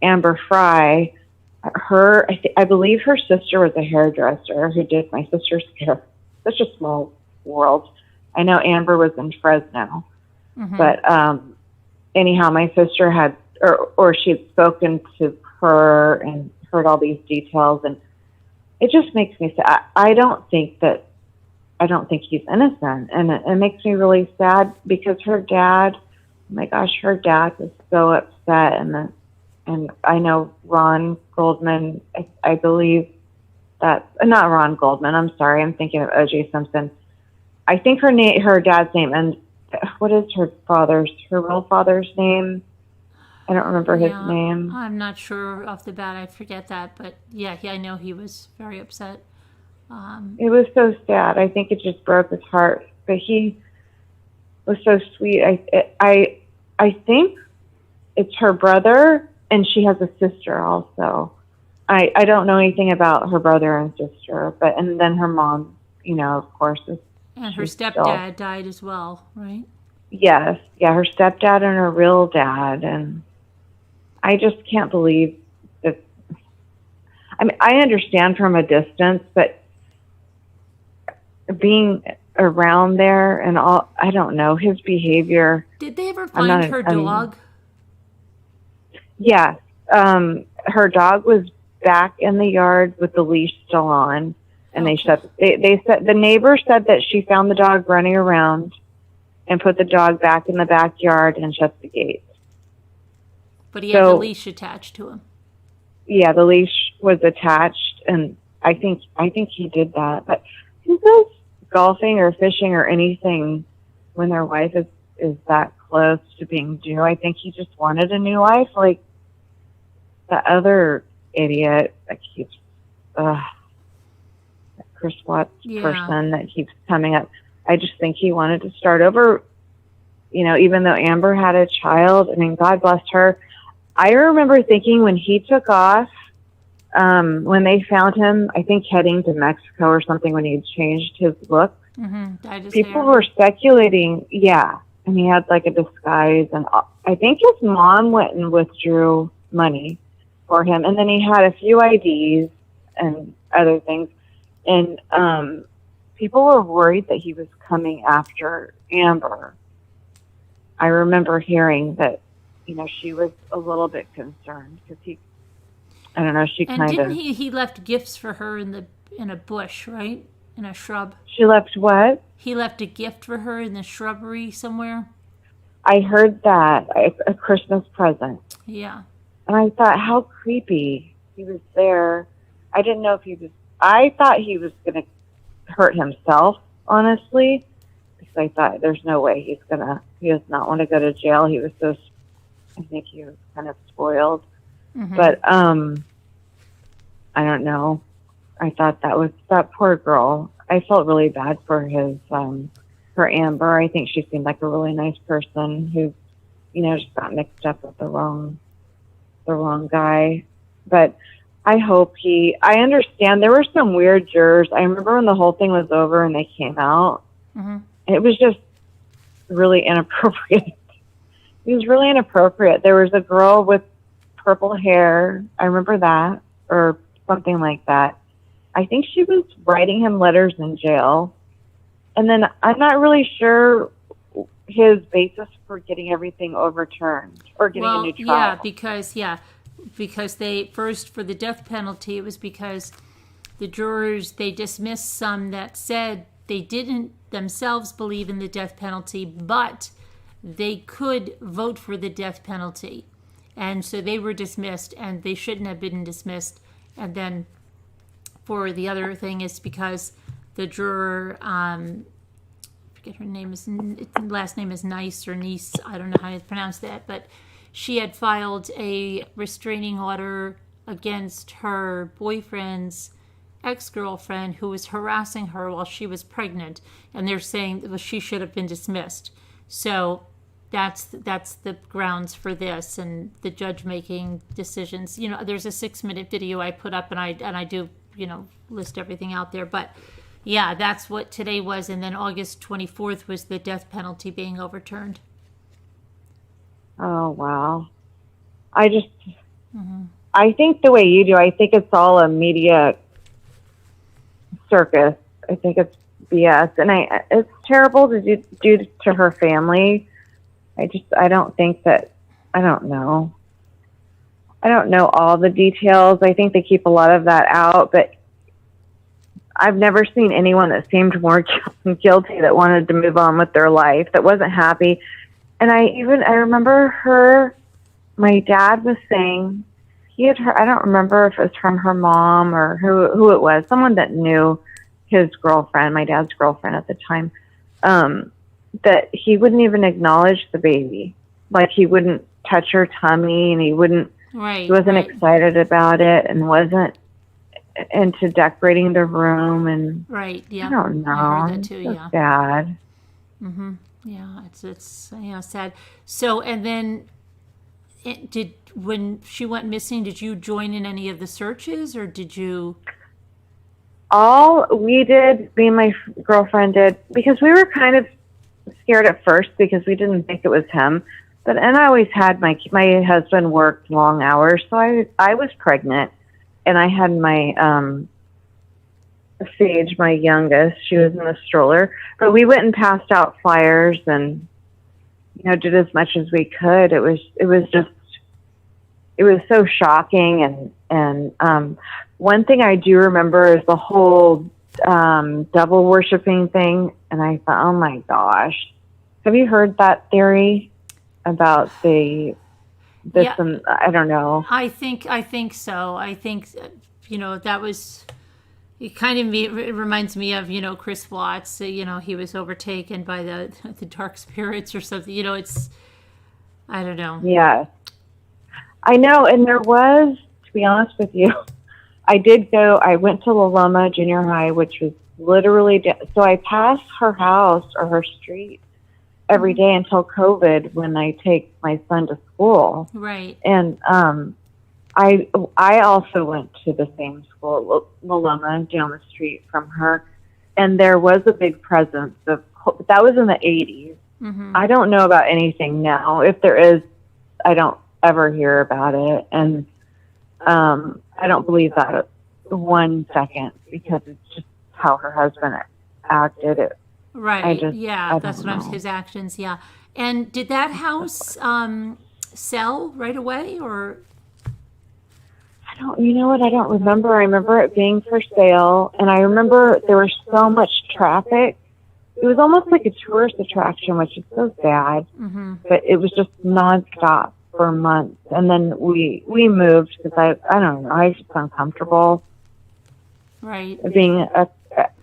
Amber Fry, I believe her sister was a hairdresser who did my sister's hair. Such a small world. I know Amber was in Fresno, but anyhow, my sister had, or she had spoken to her and heard all these details, and it just makes me sad. I don't think he's innocent, and it makes me really sad because her dad, oh my gosh, her dad was so upset, and I know Ron Goldman, I believe that, not Ron Goldman, I'm sorry, I'm thinking of O.J. Simpson. I think her dad's name, and what is her real father's name? I don't remember his name. I'm not sure off the bat. I forget that, but I know he was very upset. It was so sad. I think it just broke his heart. But he was so sweet. I think it's her brother, and she has a sister also. I don't know anything about her brother and sister, and then her mom, of course. And her stepdad died as well, right? Yes. Yeah, her stepdad and her real dad. And I just can't believe that. I mean, I understand from a distance, but being around there and all, I don't know, his behavior. Did they ever find her dog? Yeah. Her dog was back in the yard with the leash still on. And they said the neighbor said that she found the dog running around and put the dog back in the backyard and shut the gate. But he had the leash attached to him. Yeah, the leash was attached, and I think he did that. But who goes golfing or fishing or anything when their wife is that close to being due? I think he just wanted a new life, like the other idiot that keeps Chris Watts person that keeps coming up. I just think he wanted to start over, even though Amber had a child. I mean, God bless her. I remember thinking when he took off, when they found him, I think heading to Mexico or something, when he had changed his look, people were speculating, and he had like a disguise. And I think his mom went and withdrew money for him. And then he had a few IDs and other things. And people were worried that he was coming after Amber. I remember hearing that, she was a little bit concerned because I don't know, she kind of... And didn't he left gifts for her in a bush, right? In a shrub. She left what? He left a gift for her in the shrubbery somewhere. I heard that, a Christmas present. Yeah. And I thought, how creepy. He was there. I didn't know if I thought he was going to hurt himself, honestly, because I thought there's no way he does not want to go to jail. He was I think he was kind of spoiled. Mm-hmm. But, I don't know. I thought that poor girl. I felt really bad for for Amber. I think she seemed like a really nice person who, just got mixed up with the wrong guy. But I hope I understand there were some weird jurors. I remember when the whole thing was over and they came out, it was just really inappropriate. It was really inappropriate. There was a girl with purple hair. I remember that, or something like that. I think she was writing him letters in jail. And then I'm not really sure his basis for getting everything overturned or getting a new trial. Because they first, for the death penalty, it was because the jurors, they dismissed some that said they didn't themselves believe in the death penalty, but they could vote for the death penalty. And so they were dismissed, and they shouldn't have been dismissed. And then for the other thing is because the juror, I forget her name, last name is Nice or Nice, I don't know how to pronounce that, but she had filed a restraining order against her boyfriend's ex-girlfriend who was harassing her while she was pregnant, and they're saying that she should have been dismissed. So that's the grounds for this, and the judge making decisions. There's a 6-minute video I put up, and I do list everything out there. But yeah, that's what today was, and then August 24th was the death penalty being overturned. Oh wow! I think the way you do, I think it's all a media circus. I think it's BS, and it's terrible to do to her family. I don't think that, I don't know all the details. I think they keep a lot of that out, but I've never seen anyone that seemed more guilty that wanted to move on with their life, that wasn't happy. And I remember my dad was saying he had heard, I don't remember if it was from her mom or who it was, someone that knew his girlfriend, my dad's girlfriend at the time, that he wouldn't even acknowledge the baby. Like he wouldn't touch her tummy, and he wasn't excited about it, and wasn't into decorating the room. And right, yeah, I don't know. I heard that too, It's bad. Yeah, it's sad. So, and then when she went missing, did you join in any of the searches, or did you? All we did, me and my girlfriend did, because we were kind of scared at first because we didn't think it was him. But and I always had my husband worked long hours, so I was pregnant, and I had my Sage, my youngest. She was in the stroller, but we went and passed out flyers and did as much as we could. It was so shocking, and one thing I do remember is the whole devil worshiping thing, and I thought, oh my gosh, have you heard that theory about I don't know. I think so. I think that was. It kind of it reminds me of Chris Watts. He was overtaken by the dark spirits or something. It's I don't know. Yeah, I know. And there was, to be honest with you, I went to La Loma Junior High, which was literally so I passed her house or her street every day until COVID, when I take my son to school. Right. And I also went to the same school, La Loma, down the street from her, and there was a big presence of that was in the 80s. Mm-hmm. I don't know about anything now. If there is, I don't ever hear about it, and I don't believe that 1 second, because it's just how her husband acted. Right. That's what his actions. Yeah. And did that house sell right away, or? You know what? I don't remember. I remember it being for sale, and I remember there was so much traffic. It was almost like a tourist attraction, which is so sad. Mm-hmm. But it was just nonstop for months, and then we moved because I don't know, I was just uncomfortable. Right.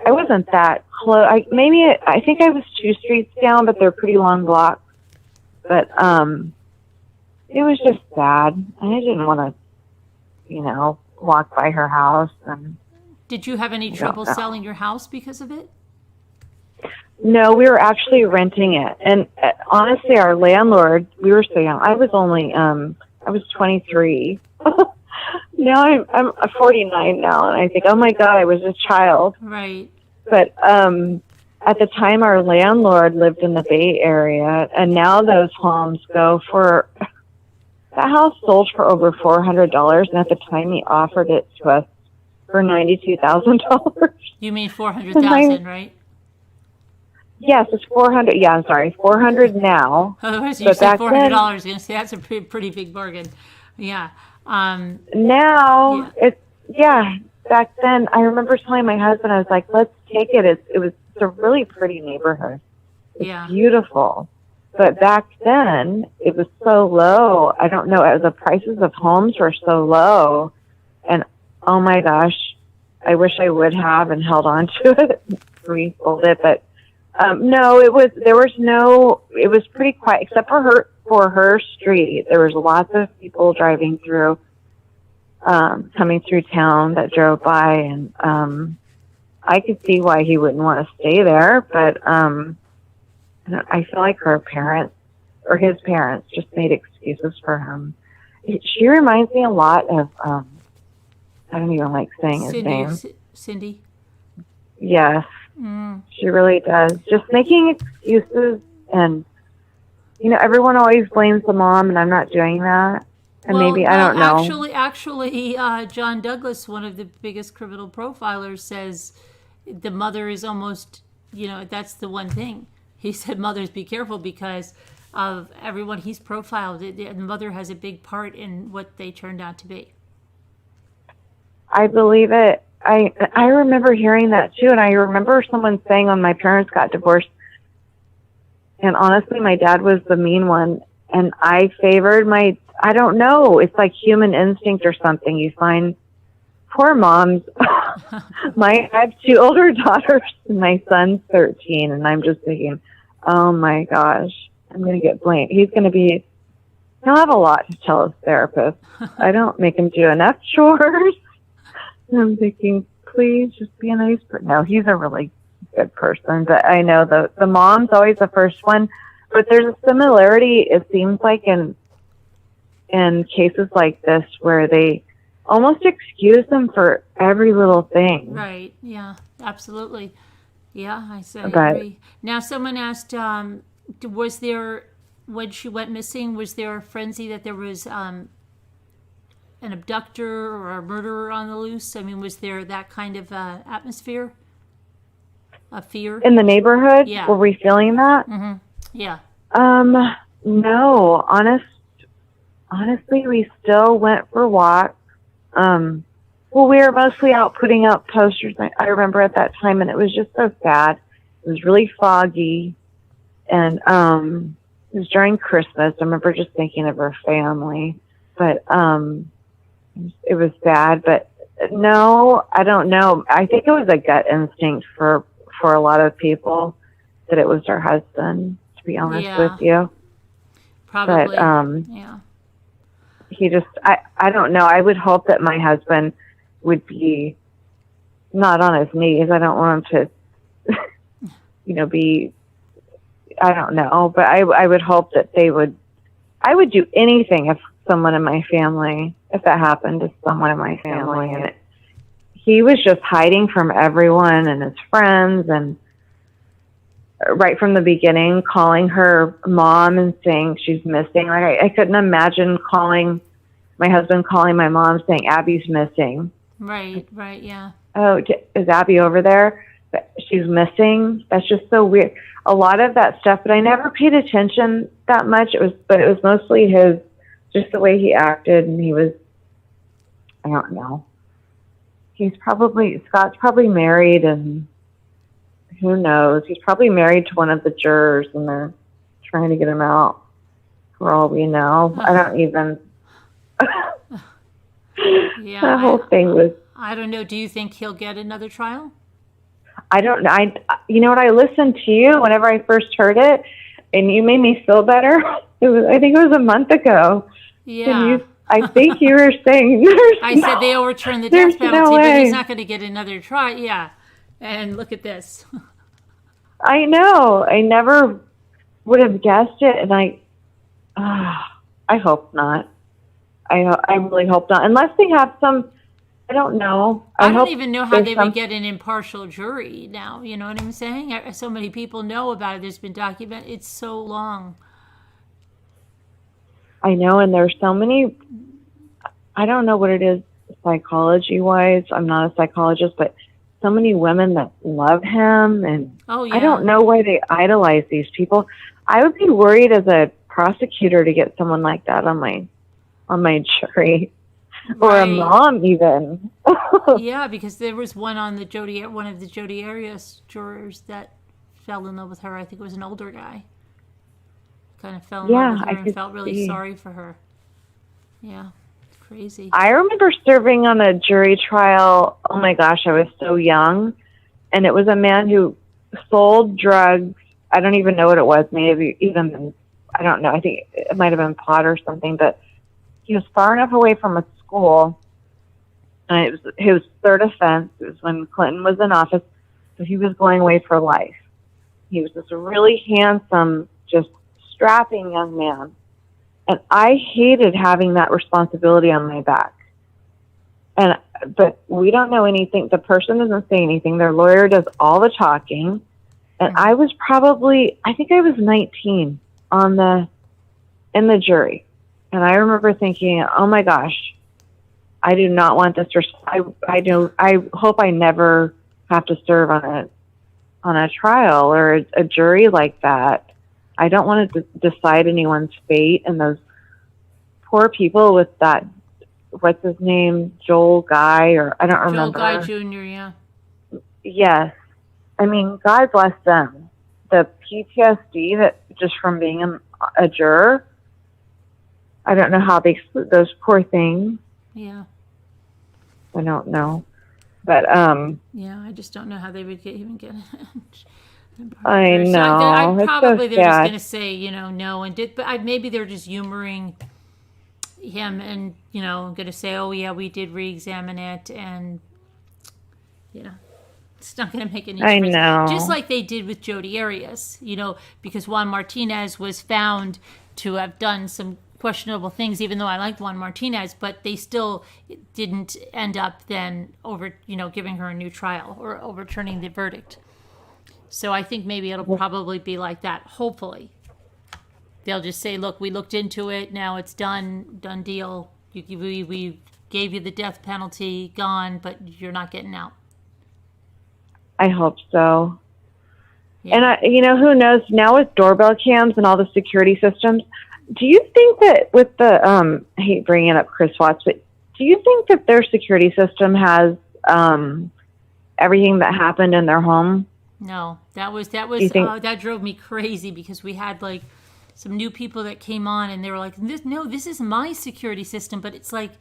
I wasn't that close. I think I was 2 streets down, but they're pretty long blocks. But it was just sad. I didn't want to, walk by her house. And did you have any trouble selling your house because of it? No, we were actually renting it. And honestly, our landlord, we were so young. I was only, I was 23. Now I'm 49 now, and I think, oh my God, I was a child. Right. But at the time, our landlord lived in the Bay Area, and now those homes go for. That house sold for over $400, and at the time he offered it to us for $92,000. You mean $400,000, right? Yes, it's 400. Yeah, I'm sorry, 400 now. Otherwise, you said $400. Then, that's a pretty big bargain. Yeah. Now back then, I remember telling my husband, I was like, let's take it. It's a really pretty neighborhood. It's beautiful. But back then, it was so low. I don't know. The prices of homes were so low. And, oh, my gosh, I wish I would have and held on to it, resold it. But, no, it was pretty quiet, except for her street. There was lots of people driving through, coming through town that drove by. And I could see why he wouldn't want to stay there. But I feel like her parents or his parents just made excuses for him. She reminds me a lot of, I don't even like saying his name. Cindy? Yes. She really does. Just making excuses, and, everyone always blames the mom, and I'm not doing that. And maybe, I don't know. Actually, John Douglas, one of the biggest criminal profilers, says the mother is almost, that's the one thing. He said, mothers, be careful, because of everyone he's profiled. The mother has a big part in what they turned out to be. I believe it. I remember hearing that too, and I remember someone saying when my parents got divorced, and honestly, my dad was the mean one, and I favored I don't know, it's like human instinct or something. You find poor moms. I have 2 older daughters, and my son's 13, and I'm just thinking, oh my gosh, I'm going to get blamed. He'll have a lot to tell his therapist. I don't make him do enough chores. I'm thinking, please just be a nice person. No, he's a really good person. But I know the mom's always the first one. But there's a similarity, it seems like, in cases like this where they almost excuse them for every little thing. Right. Yeah, absolutely. Yeah, I But agree. Now, someone asked, was there, when she went missing, was there a frenzy that there was an abductor or a murderer on the loose? I mean, was there that kind of atmosphere of fear? in the neighborhood, Yeah. were we feeling that? Mm-hmm. Yeah. No. Honestly, we still went for walks. Well, we were mostly out putting up posters. I remember at that time, and it was just so sad. It was really foggy, and it was during Christmas. I remember just thinking of her family, but it was bad. But no, I don't know. I think it was a gut instinct for a lot of people that it was her husband. To be honest with you, Probably. but yeah. he just, I don't know. I would hope that my husband would be not on his knees. I don't want him to, be, I don't know, but I would hope that I would do anything if that happened to someone in my family. And he was just hiding from everyone and his friends, and right from the beginning, calling her mom and saying she's missing. Like I couldn't imagine my husband calling my mom saying Abby's missing. Right, yeah. Oh, is Abby over there? She's missing. That's just so weird. A lot of that stuff, but I never paid attention that much. It was mostly just the way he acted, and he was, I don't know. Scott's probably married, and who knows? He's probably married to one of the jurors, and they're trying to get him out for all we know. I don't even. Yeah, the whole thing was. I don't know. Do you think he'll get another trial? I don't know. You know what? I listened to you whenever I first heard it, and you made me feel better. I think it was a month ago. Yeah. I think you were saying. I said they overturned the death penalty, but he's not going to get another trial. Yeah. And look at this. I know. I never would have guessed it, and I hope not. I really hope not. Unless they have some, I don't know. I don't even know how they would get an impartial jury now. You know what I'm saying? So many people know about it. There's been documented. It's so long. I know, and there's so many, I don't know what it is psychology-wise. I'm not a psychologist, but so many women that love him, and I don't know why they idolize these people. I would be worried as a prosecutor to get someone like that on my jury, or a mom even. Yeah, because there was one of the Jodi Arias jurors that fell in love with her. I think it was an older guy. Kind of fell in love with her and felt really sorry for her. Yeah, it's crazy. I remember serving on a jury trial. Oh my gosh, I was so young, and it was a man who sold drugs. I don't even know what it was. Maybe even, I don't know. I think it might have been pot or something, but he was far enough away from a school, and it was his third offense. It was when Clinton was in office, so he was going away for life. He was this really handsome, just strapping young man, and I hated having that responsibility on my back. But we don't know anything. The person doesn't say anything. Their lawyer does all the talking, and I was I think I was 19 in the jury. And I remember thinking, oh my gosh, I do not want this. I hope I never have to serve on a trial or a jury like that. I don't want to decide anyone's fate. And those poor people with that, what's his name, Joel Guy, or I don't remember. Joel Guy Jr., yeah. Yes. I mean, God bless them. The PTSD that just from being a juror. I don't know how they, those poor things. Yeah. I don't know. But, yeah, I just don't know how they would even get it. I know. Probably they're just going to say, no. But maybe they're just humoring him and, going to say, oh, yeah, we did re-examine it. And, It's not going to make any I difference. know. Just like they did with Jodi Arias, because Juan Martinez was found to have done some questionable things, even though I liked Juan Martinez, but they still didn't end up then giving her a new trial or overturning the verdict. So I think maybe it'll probably be like that. Hopefully. They'll just say, look, we looked into it. Now it's done deal. We gave you the death penalty, gone, but you're not getting out. I hope so. Yeah. And who knows now with doorbell cams and all the security systems, do you think that with the, I hate bringing up Chris Watts, but do you think that their security system has everything that happened in their home? No, that drove me crazy because we had like some new people that came on and they were like, this is my security system. But it's like,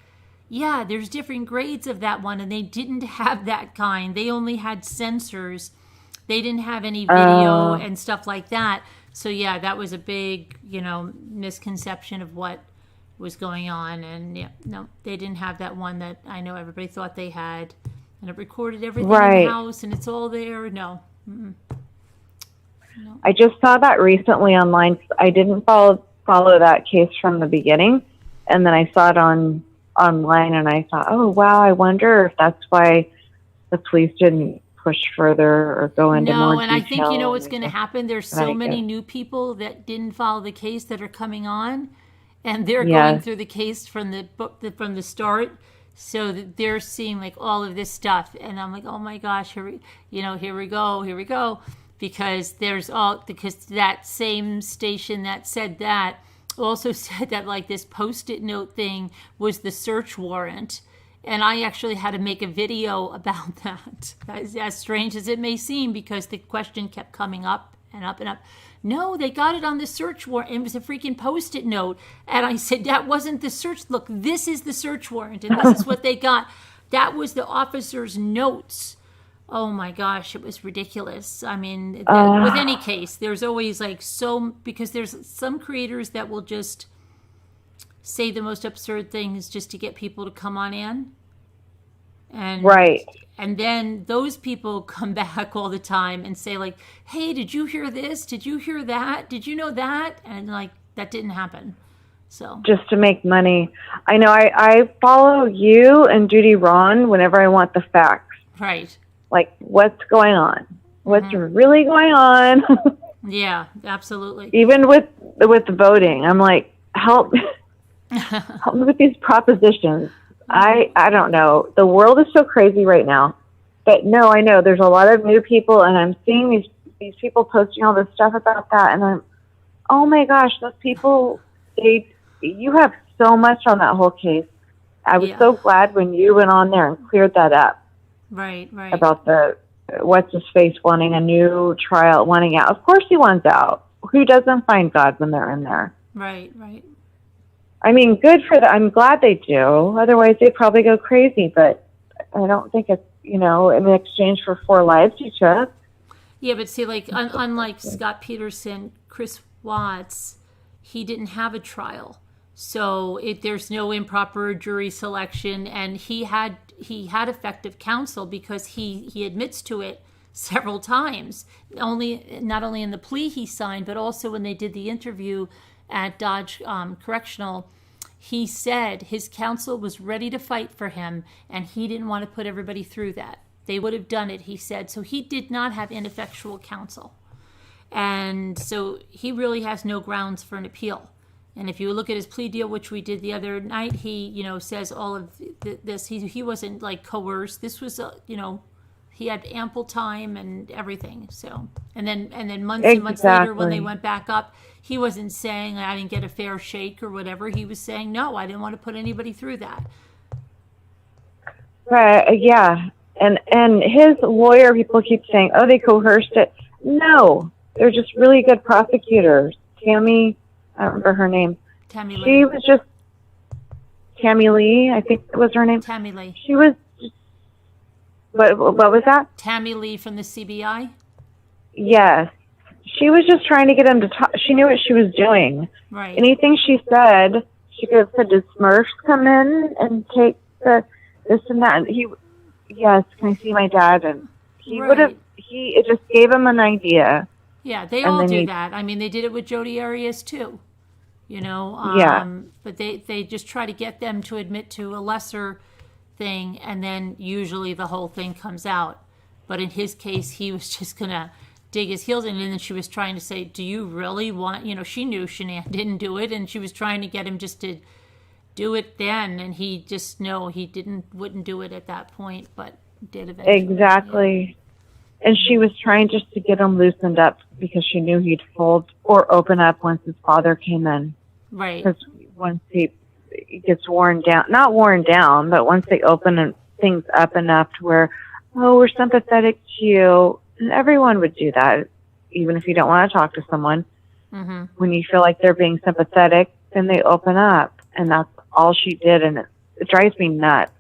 yeah, there's different grades of that one and they didn't have that kind. They only had sensors. They didn't have any video and stuff like that. So yeah, that was a big, misconception of what was going on. And yeah, no, they didn't have that one that I know everybody thought they had. And it recorded everything in the house and it's all there. No. Mm-mm. No. I just saw that recently online. I didn't follow that case from the beginning. And then I saw it online and I thought, oh, wow, I wonder if that's why the police didn't push further or go into more detail. No, and I think what's going to happen. There's so many new people that didn't follow the case that are coming on, and they're going through the case from the start, so that they're seeing like all of this stuff, and I'm like, oh my gosh, here we go, because that same station that said that also said that like this Post-it note thing was the search warrant. And I actually had to make a video about that, as strange as it may seem, because the question kept coming up and up and up. No, they got it on the search warrant. It was a freaking Post-it note. And I said, that wasn't the search. Look, this is the search warrant, and this is what they got. That was the officer's notes. Oh, my gosh, it was ridiculous. I mean, with any case, there's always like because there's some creators that will just say the most absurd things just to get people to come on in. And then those people come back all the time and say like, hey, did you hear this? Did you hear that? Did you know that? And like, that didn't happen. So just to make money. I know I follow you and Judy Ron whenever I want the facts. Right. Like what's going on? What's really going on? Yeah, absolutely. Even with the voting, I'm like, help me with these propositions. I don't know. The world is so crazy right now. But no, I know there's a lot of new people, and I'm seeing these people posting all this stuff about that, and I'm, oh my gosh, those people, you have so much on that whole case. I was so glad when you went on there and cleared that up. Right. About the what's his face wanting a new trial, wanting out. Of course he wants out. Who doesn't find God when they're in there? Right. I mean, good for them. I'm glad they do. Otherwise, they'd probably go crazy. But I don't think it's, in exchange for 4 lives you took. Yeah, but see, like, unlike Scott Peterson, Chris Watts, he didn't have a trial. So there's no improper jury selection. And he had effective counsel because he admits to it several times. Not only in the plea he signed, but also when they did the interview at Dodge Correctional, he said his counsel was ready to fight for him, and he didn't want to put everybody through that. They would have done it, he said. So he did not have ineffectual counsel. And so he really has no grounds for an appeal. And if you look at his plea deal, which we did the other night, he, says all of this. He wasn't like coerced. This was, he had ample time and everything. So, and then months and months later, when they went back up, he wasn't saying I didn't get a fair shake or whatever. He was saying, no, I didn't want to put anybody through that. Right. Yeah. And his lawyer, people keep saying, oh, they coerced it. No, they're just really good prosecutors. Tammy, I don't remember her name. Tammy Lee. She was just Tammy Lee, I think was her name. Tammy Lee. She was. What was that? Tammy Lee from the CBI. Yes, she was just trying to get him to talk. She knew what she was doing. Right. Anything she said, she could have said, "Did Smurfs come in and take this and that?" And yes, can I see my dad? And Right. It just gave him an idea. Yeah, they And all then do that. I mean, they did it with Jodi Arias too. Yeah, But they just try to get them to admit to a lesser thing, and then usually the whole thing comes out. But in his case, he was just gonna dig his heels in, and then she was trying to say, "Do you really want?" She knew Shanann didn't do it, and she was trying to get him just to do it then, and he just wouldn't do it at that point, but did eventually. exactly. And she was trying just to get him loosened up because she knew he'd fold or open up once his father came in. Right. Because once he gets worn down, not worn down, but once they open things up enough to where, oh, we're sympathetic to you, and everyone would do that, even if you don't want to talk to someone. Mm-hmm. When you feel like they're being sympathetic, then they open up, and that's all she did, and it drives me nuts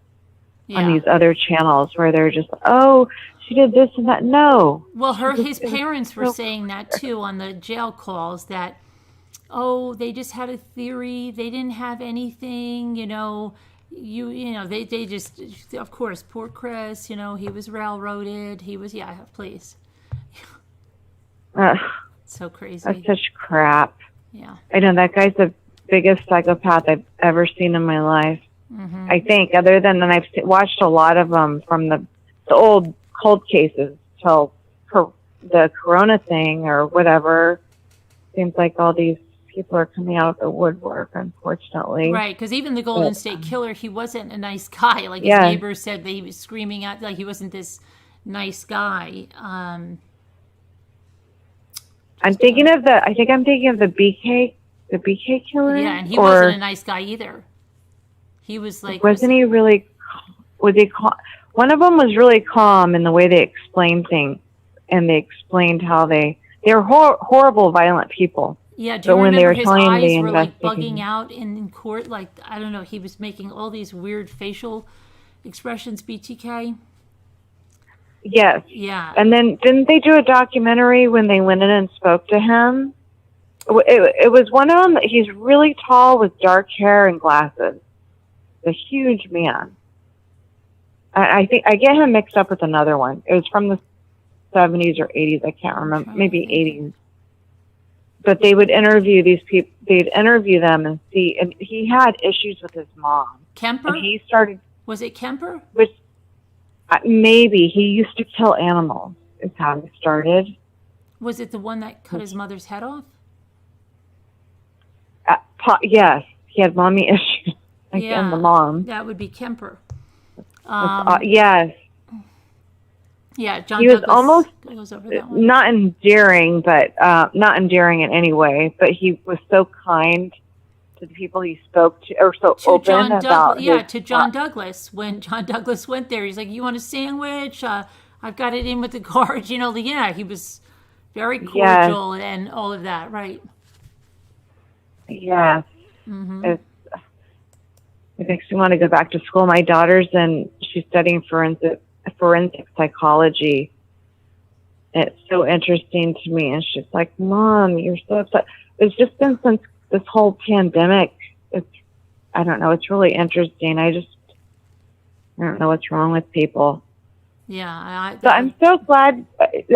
on these other channels where they're just, oh, she did this and that. No. Well, his parents were saying that too on the jail calls, that, oh, they just had a theory, they didn't have anything, they just, of course, poor Chris, he was railroaded, please. So crazy. That's such crap. Yeah. I know that guy's the biggest psychopath I've ever seen in my life. Mm-hmm. I think, other than that, I've watched a lot of them from the old cold cases till the corona thing or whatever. Seems like all these people are coming out of the woodwork, unfortunately. Right, because even the Golden State Killer, he wasn't a nice guy. Like his neighbors said that he was screaming at, like he wasn't this nice guy. I'm thinking of the BK killer. Yeah, and he wasn't a nice guy either. He was like, he really? Was he? One of them was really calm in the way they explained things, and they explained how they were horrible, violent people. Yeah, do you remember when they were his telling eyes the were like bugging out in court? Like, I don't know, he was making all these weird facial expressions, BTK. Yes. Yeah. And then didn't they do a documentary when they went in and spoke to him? It was one of them. He's really tall with dark hair and glasses. A huge man. I think I get him mixed up with another one. It was from the 70s or 80s. I can't remember. Maybe 80s. But they would interview these people. They'd interview them and see. And he had issues with his mom. Kemper? And he started. Was it Kemper? Which maybe he used to kill animals. Is how he started. Was it the one that cut his mother's head off? Yes, he had mommy issues. And the mom. That would be Kemper. Yes. Yeah, John he was Douglas almost goes over that one. not endearing, but not endearing in any way. But he was so kind to the people he spoke to, or so open about. To John Douglas. When John Douglas went there, he's like, "You want a sandwich? I've got it in with the guards." He was very cordial and all of that, right? Yes. Mm-hmm. It makes me want to go back to school. My daughter's she's studying forensic psychology. It's so interesting to me. And she's like, Mom, you're so upset. It's just been since this whole pandemic. I don't know. It's really interesting. I don't know what's wrong with people. Yeah. I'm so glad.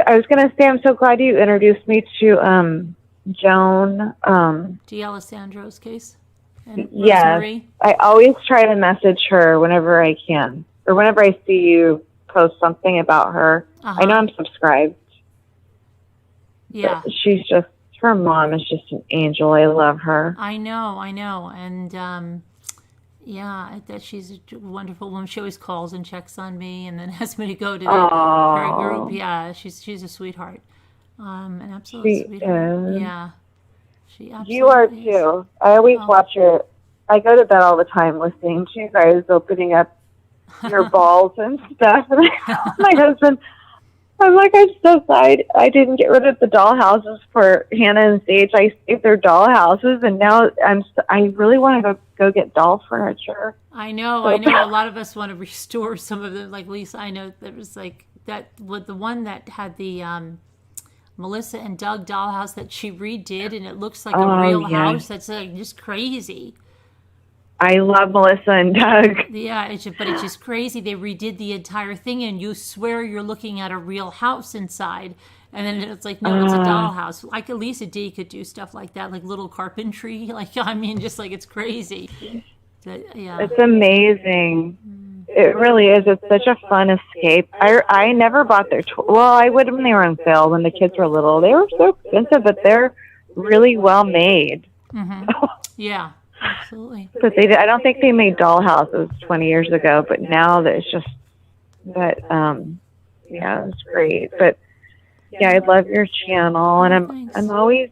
I was going to say, I'm so glad you introduced me to Joan. D'Alessandro's case. Yes, I always try to message her whenever I can, or whenever I see you post something about her. I know I'm subscribed. Yeah, her mom is just an angel. I love her. I know, and that she's a wonderful woman. She always calls and checks on me, and then asks me to go to her group. Yeah, she's a sweetheart, an absolute sweetheart. Yeah. You are too. I always watch your. I go to bed all the time listening to you guys opening up your balls and stuff. And my husband, I'm like, I'm so sad I didn't get rid of the dollhouses for Hannah and Sage. I saved their dollhouses, and now I really want to go get doll furniture. I know. A lot of us want to restore some of them. Like Lisa, I know there was like that with the one that had the Melissa and Doug dollhouse that she redid, and it looks like a real house. That's like just crazy. I love Melissa and Doug. Yeah, but it's just crazy. They redid the entire thing, and you swear you're looking at a real house inside. And then it's like, no, it's a dollhouse. Like Elisa D could do stuff like that, like little carpentry. Like, I mean, just like it's crazy. Yeah. It's amazing. It really is. It's such a fun escape. I never bought their toy. Well, I would when they were on sale when the kids were little. They were so expensive, but they're really well made. Yeah, absolutely. But I don't think they made dollhouses 20 years ago. But now that it's just that. Yeah, it's great. But yeah, I love your channel, and I'm always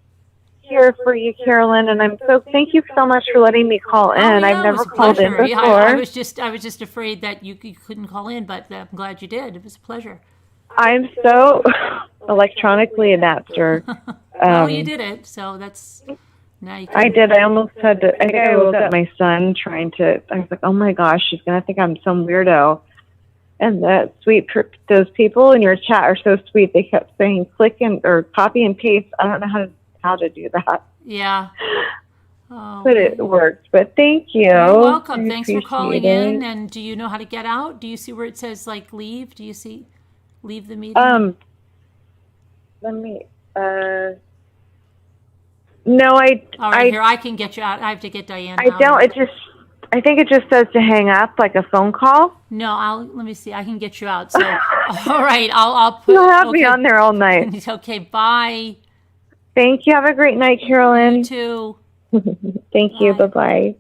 here for you, Carolyn, and thank you so much for letting me call in. Yeah, I've never called in before. Yeah, I was just afraid that you couldn't call in, but I'm glad you did. It was a pleasure. I'm so electronically adapter. Well, you did it, so that's now you can. I did. I almost had to. I think I woke up my son trying to. I was like, oh my gosh, she's gonna think I'm some weirdo. And those people in your chat are so sweet. They kept saying click or copy and paste. I don't know how to do that. Yeah. Oh, but it worked. But thank you. You're welcome. Thanks for calling in. And do you know how to get out? Do you see where it says like leave? Do you see leave the meeting? Let me. No, All right, here I can get you out. I have to get Diane. I don't. I think it just says to hang up, like a phone call. No, let me see. I can get you out. So, all right, I'll put. You'll have me on there all night. Okay, bye. Thank you. Have a great night, Carolyn. You too. Thank you. Bye-bye.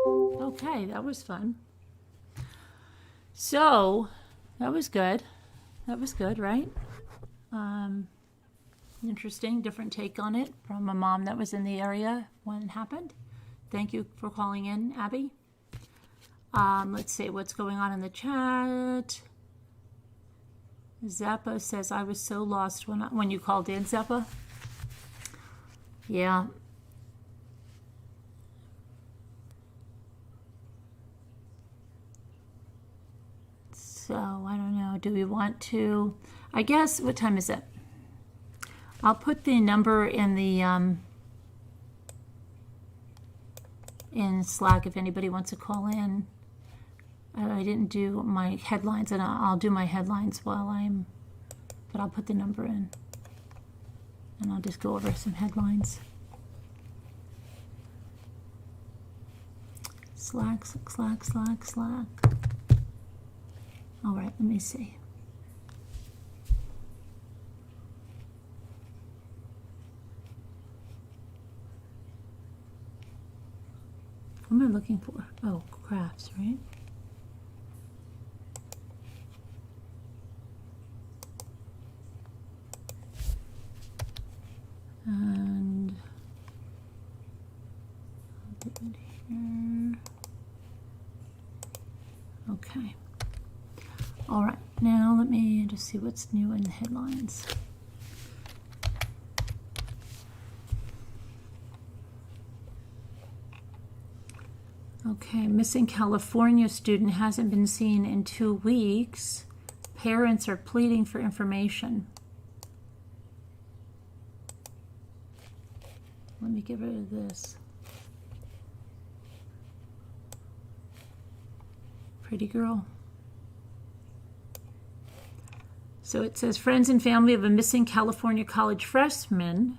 Okay, that was fun. So, that was good. That was good, right? Interesting, different take on it from a mom that was in the area when it happened. Thank you for calling in, Abby. Let's see what's going on in the chat. Zappa says, I was so lost when you called in, Zappa. Yeah. So, I don't know. Do we want to... I guess, what time is it? I'll put the number in the... in Slack if anybody wants to call in. I didn't do my headlines, and I'll do my headlines but I'll put the number in, and I'll just go over some headlines. Slack. All right, let me see. What am I looking for? Oh, crafts, right? And I'll do it here. Okay. All right. Now let me just see what's new in the headlines. Okay, missing California student hasn't been seen in 2 weeks. Parents are pleading for information. Let me get rid of this. Pretty girl. So it says friends and family of a missing California college freshman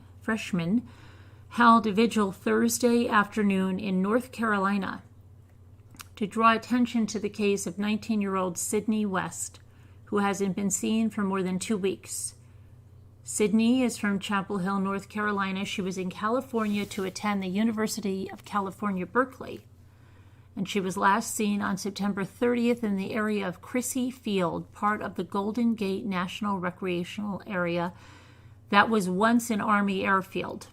held a vigil Thursday afternoon in North Carolina to draw attention to the case of 19-year-old Sydney West, who hasn't been seen for more than 2 weeks. Sydney is from Chapel Hill, North Carolina. She was in California to attend the University of California, Berkeley. And she was last seen on September 30th in the area of Crissy Field, part of the Golden Gate National Recreational Area that was once an Army airfield.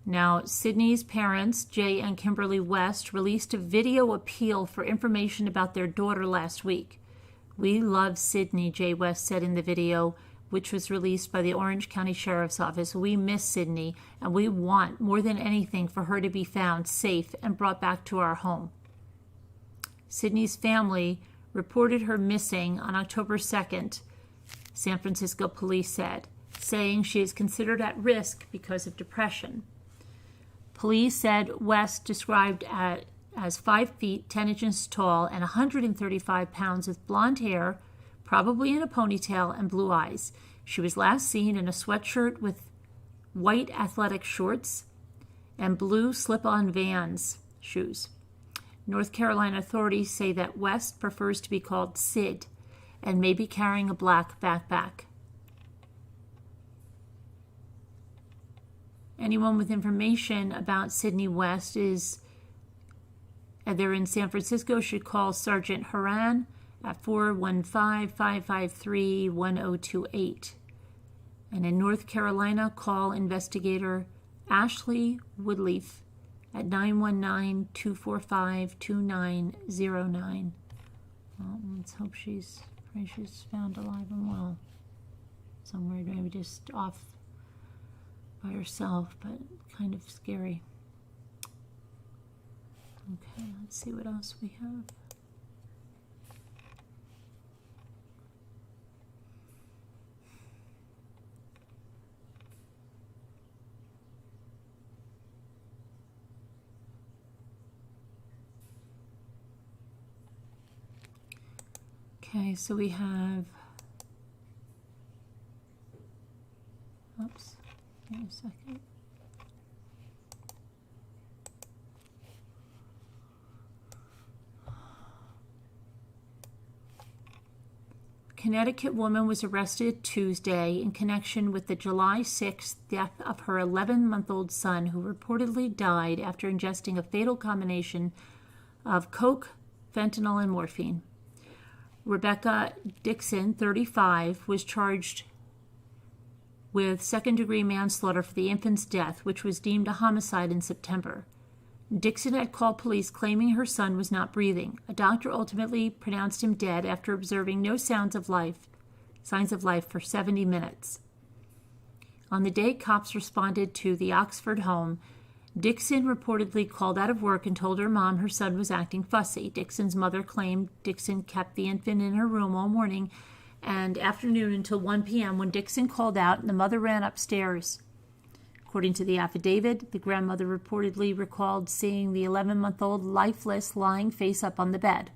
Now, Sydney's parents, Jay and Kimberly West, released a video appeal for information about their daughter last week. We love Sydney, Jay West said in the video, which was released by the Orange County Sheriff's Office. We miss Sydney, and we want, more than anything, for her to be found safe and brought back to our home. Sydney's family reported her missing on October 2nd, San Francisco police said, saying she is considered at risk because of depression. Police said West described as 5 feet 10 inches tall and 135 pounds with blonde hair, probably in a ponytail, and blue eyes. She was last seen in a sweatshirt with white athletic shorts and blue slip-on Vans shoes. North Carolina authorities say that West prefers to be called Sid and may be carrying a black backpack. Anyone with information about Sydney West they're in San Francisco, should call Sergeant Haran at 415-553-1028. And in North Carolina, call investigator Ashley Woodleaf at 919-245-2909. Well, let's hope she's found alive and well. Somewhere, maybe just off by herself, but kind of scary. Okay, let's see what else we have. Okay, so we have, oops, wait a second. Connecticut woman was arrested Tuesday in connection with the July 6th death of her 11-month-old son, who reportedly died after ingesting a fatal combination of coke, fentanyl, and morphine. Rebecca Dixon, 35, was charged with second-degree manslaughter for the infant's death, which was deemed a homicide in September. Dixon had called police claiming her son was not breathing. A doctor ultimately pronounced him dead after observing no signs of life for 70 minutes. On the day cops responded to the Oxford home, Dixon reportedly called out of work and told her mom her son was acting fussy. Dixon's mother claimed Dixon kept the infant in her room all morning and afternoon until 1 p.m. when Dixon called out and the mother ran upstairs. According to the affidavit, the grandmother reportedly recalled seeing the 11-month-old lifeless, lying face up on the bed.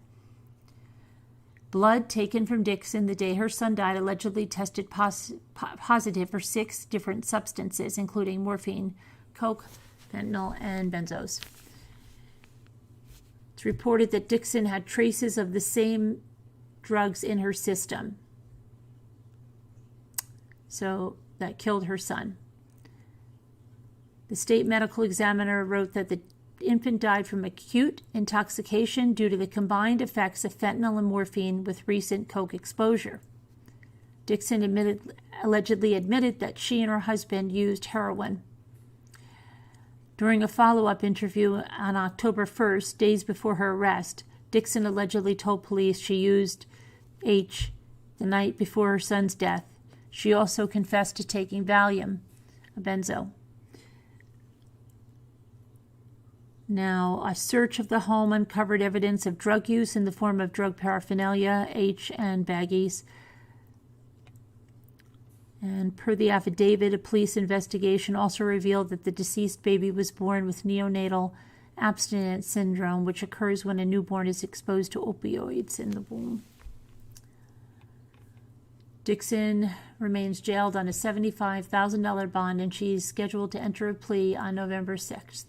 Blood taken from Dixon the day her son died allegedly tested positive for 6 different substances, including morphine, coke, fentanyl, and benzos. It's reported that Dixon had traces of the same drugs in her system, so that killed her son. The state medical examiner wrote that the infant died from acute intoxication due to the combined effects of fentanyl and morphine with recent coke exposure. Dixon allegedly admitted that she and her husband used heroin. During a follow-up interview on October 1st, days before her arrest, Dixon allegedly told police she used H the night before her son's death. She also confessed to taking Valium, a benzo. Now, a search of the home uncovered evidence of drug use in the form of drug paraphernalia, H, and baggies. And per the affidavit, a police investigation also revealed that the deceased baby was born with neonatal abstinence syndrome, which occurs when a newborn is exposed to opioids in the womb. Dixon remains jailed on a $75,000 bond, and she's scheduled to enter a plea on November 6th.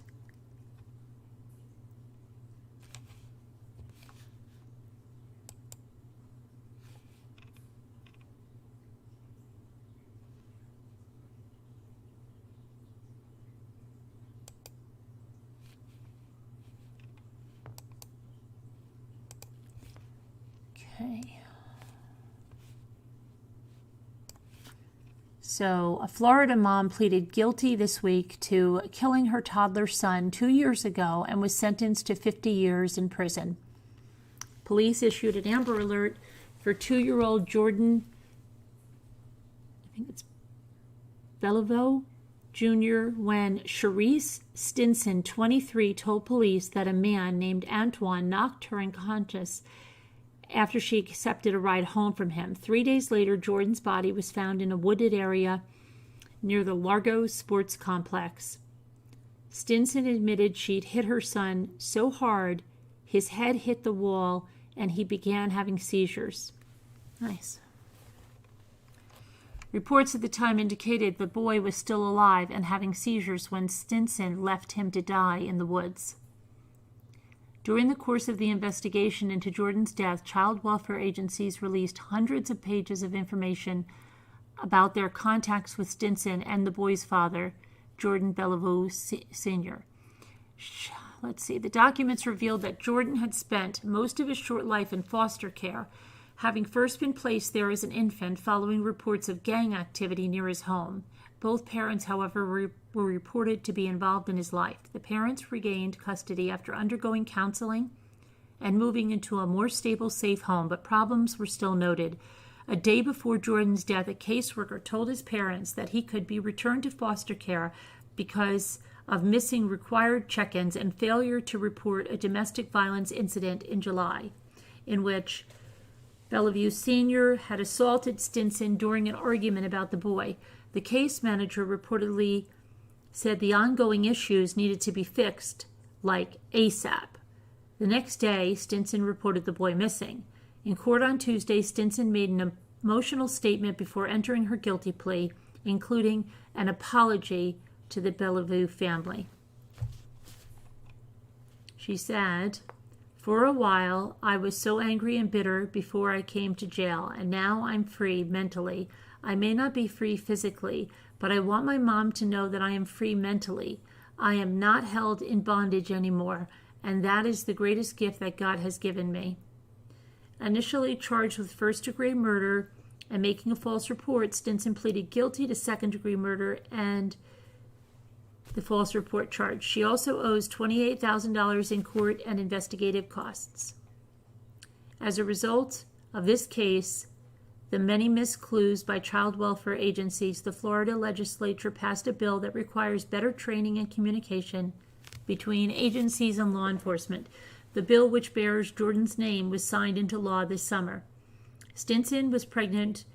Okay. So, a Florida mom pleaded guilty this week to killing her toddler son 2 years ago and was sentenced to 50 years in prison. Police issued an Amber Alert for 2-year-old Jordan, I think it's Beliveau Jr., when Charisse Stinson, 23, told police that a man named Antoine knocked her unconscious after she accepted a ride home from him. 3 days later, Jordan's body was found in a wooded area near the Largo Sports Complex. Stinson admitted she'd hit her son so hard his head hit the wall and he began having seizures. Nice. Reports at the time indicated the boy was still alive and having seizures when Stinson left him to die in the woods. During the course of the investigation into Jordan's death, child welfare agencies released hundreds of pages of information about their contacts with Stinson and the boy's father, Jordan Bellevue Sr. Let's see. The documents revealed that Jordan had spent most of his short life in foster care, having first been placed there as an infant following reports of gang activity near his home. Both parents, however, were reported to be involved in his life. The parents regained custody after undergoing counseling and moving into a more stable, safe home, but problems were still noted. A day before Jordan's death, a caseworker told his parents that he could be returned to foster care because of missing required check-ins and failure to report a domestic violence incident in July, in which Bellevue Sr. had assaulted Stinson during an argument about the boy. The case manager reportedly said the ongoing issues needed to be fixed, like ASAP. The next day, Stinson reported the boy missing. In court on Tuesday, Stinson made an emotional statement before entering her guilty plea, including an apology to the Bellevue family. She said, "For a while, I was so angry and bitter before I came to jail, and now I'm free mentally. I may not be free physically, but I want my mom to know that I am free mentally. I am not held in bondage anymore, and that is the greatest gift that God has given me." Initially charged with first-degree murder and making a false report, Stinson pleaded guilty to second-degree murder and the false report charge. She also owes $28,000 in court and investigative costs. As a result of this case, the many missed clues by child welfare agencies, the Florida legislature passed a bill that requires better training and communication between agencies and law enforcement. The bill, which bears Jordan's name, was signed into law this summer. Stinson was pregnant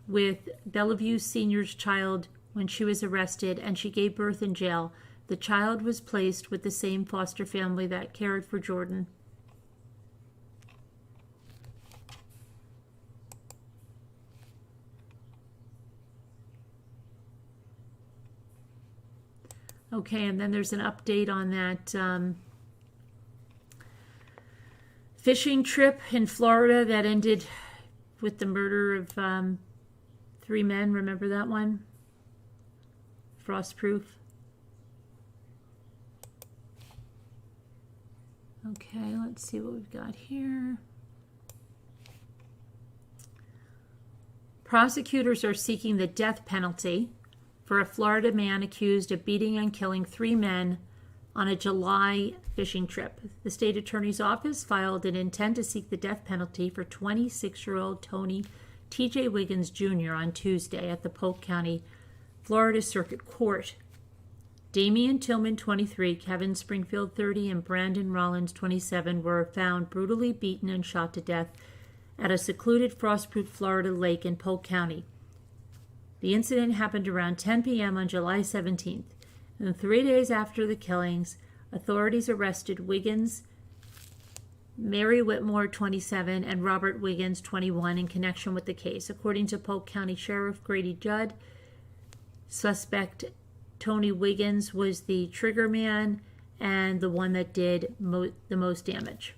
with Bellevue Sr.'s child when she was arrested, and she gave birth in jail. The child was placed with the same foster family that cared for Jordan. Okay, and then there's an update on that fishing trip in Florida that ended with the murder of 3 men. Remember that one? Frostproof. Okay, let's see what we've got here. Prosecutors are seeking the death penalty for a Florida man accused of beating and killing 3 men on a July fishing trip. The state attorney's office filed an intent to seek the death penalty for 26-year-old Tony T.J. Wiggins Jr. on Tuesday at the Polk County, Florida Circuit Court. Damian Tillman, 23, Kevin Springfield, 30, and Brandon Rollins, 27, were found brutally beaten and shot to death at a secluded Frostproof Florida lake in Polk County. The incident happened around 10 p.m. on July 17th. And 3 days after the killings, authorities arrested Wiggins, Mary Whitmore, 27, and Robert Wiggins, 21, in connection with the case. According to Polk County Sheriff Grady Judd, suspect Tony Wiggins was the trigger man and the one that did the most damage.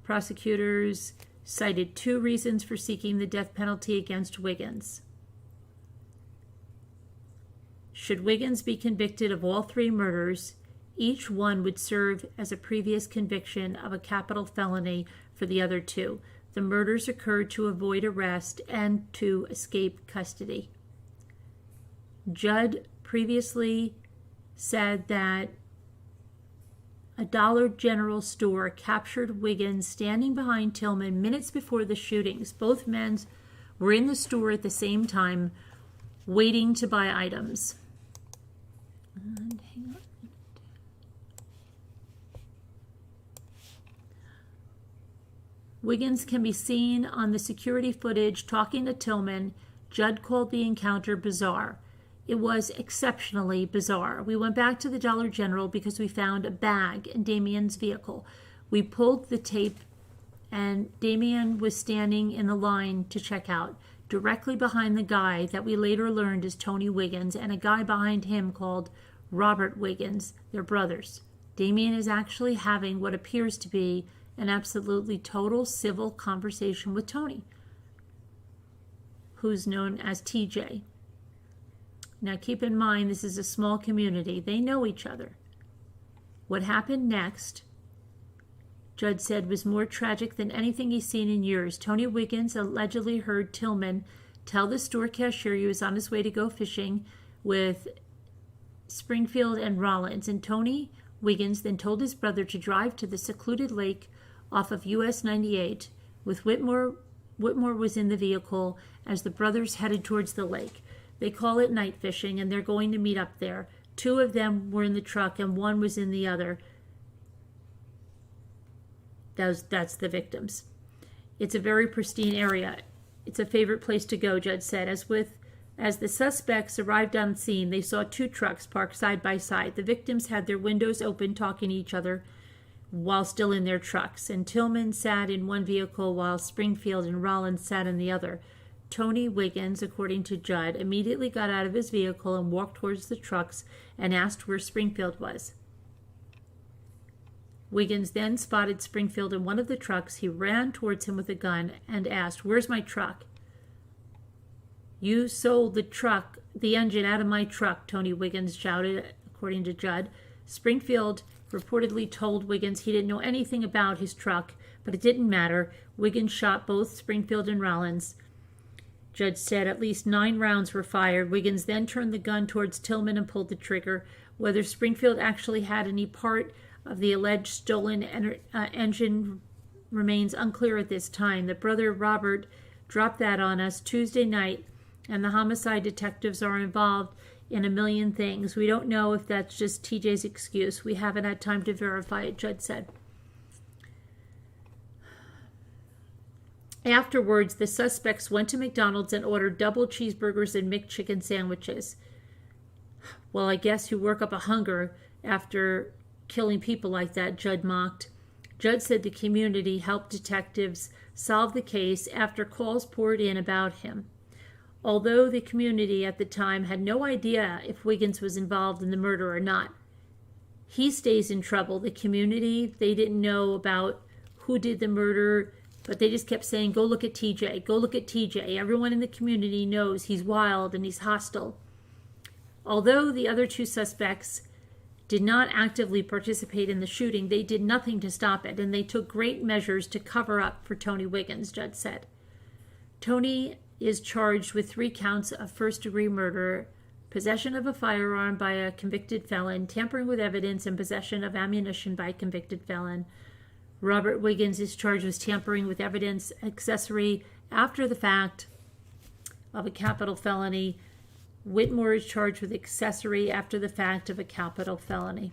Prosecutors cited 2 reasons for seeking the death penalty against Wiggins. Should Wiggins be convicted of all 3 murders, each one would serve as a previous conviction of a capital felony for the other 2. The murders occurred to avoid arrest and to escape custody. Judd previously said that a Dollar General store captured Wiggins standing behind Tillman minutes before the shootings. Both men were in the store at the same time, waiting to buy items. And hang on. Wiggins can be seen on the security footage talking to Tillman Judd called the encounter bizarre. It was exceptionally bizarre. We went back to the Dollar General because we found a bag in Damien's vehicle. We pulled the tape, and Damien was standing in the line to check out, directly behind the guy that we later learned is Tony Wiggins, and a guy behind him called Robert Wiggins. They're brothers. Damien is actually having what appears to be an absolutely total civil conversation with Tony, who's known as TJ. Now keep in mind, this is a small community. They know each other. What happened next, Judd said, was more tragic than anything he's seen in years. Tony Wiggins allegedly heard Tillman tell the store cashier he was on his way to go fishing with Springfield and Rollins, and Tony Wiggins then told his brother to drive to the secluded lake off of US 98 with Whitmore. Whitmore was in the vehicle as the brothers headed towards the lake. They call it night fishing, and they're going to meet up there. 2 of them were in the truck, and 1 was in the other. That's the victims. It's a very pristine area. It's a favorite place to go, Judd said. As the suspects arrived on scene, they saw 2 trucks parked side by side. The victims had their windows open, talking to each other while still in their trucks, and Tillman sat in one vehicle while Springfield and Rollins sat in the other. Tony Wiggins, according to Judd, immediately got out of his vehicle and walked towards the trucks and asked where Springfield was. Wiggins then spotted Springfield in one of the trucks. He ran towards him with a gun and asked, "Where's my truck?" "You sold the engine out of my truck," Tony Wiggins shouted, according to Judd. Springfield reportedly told Wiggins he didn't know anything about his truck, but it didn't matter. Wiggins shot both Springfield and Rollins. Judd said at least 9 rounds were fired. Wiggins then turned the gun towards Tillman and pulled the trigger. Whether Springfield actually had any part of the alleged stolen engine remains unclear at this time. The brother Robert dropped that on us Tuesday night, and the homicide detectives are involved in a million things. We don't know if that's just TJ's excuse. We haven't had time to verify it, Judd said. Afterwards, the suspects went to McDonald's and ordered double cheeseburgers and McChicken sandwiches. Well, I guess you work up a hunger after killing people like that, Judd mocked. Judd said the community helped detectives solve the case after calls poured in about him. Although the community at the time had no idea if Wiggins was involved in the murder or not. He stays in trouble. The community, they didn't know about who did the murder, but they just kept saying, "Go look at TJ, go look at TJ." Everyone in the community knows he's wild and he's hostile. Although the other 2 suspects did not actively participate in the shooting, they did nothing to stop it, and they took great measures to cover up for Tony Wiggins, Judd said. Tony is charged with 3 counts of first-degree murder, possession of a firearm by a convicted felon, tampering with evidence, and possession of ammunition by a convicted felon. Robert Wiggins is charged with tampering with evidence, accessory after the fact of a capital felony. Whitmore is charged with accessory after the fact of a capital felony.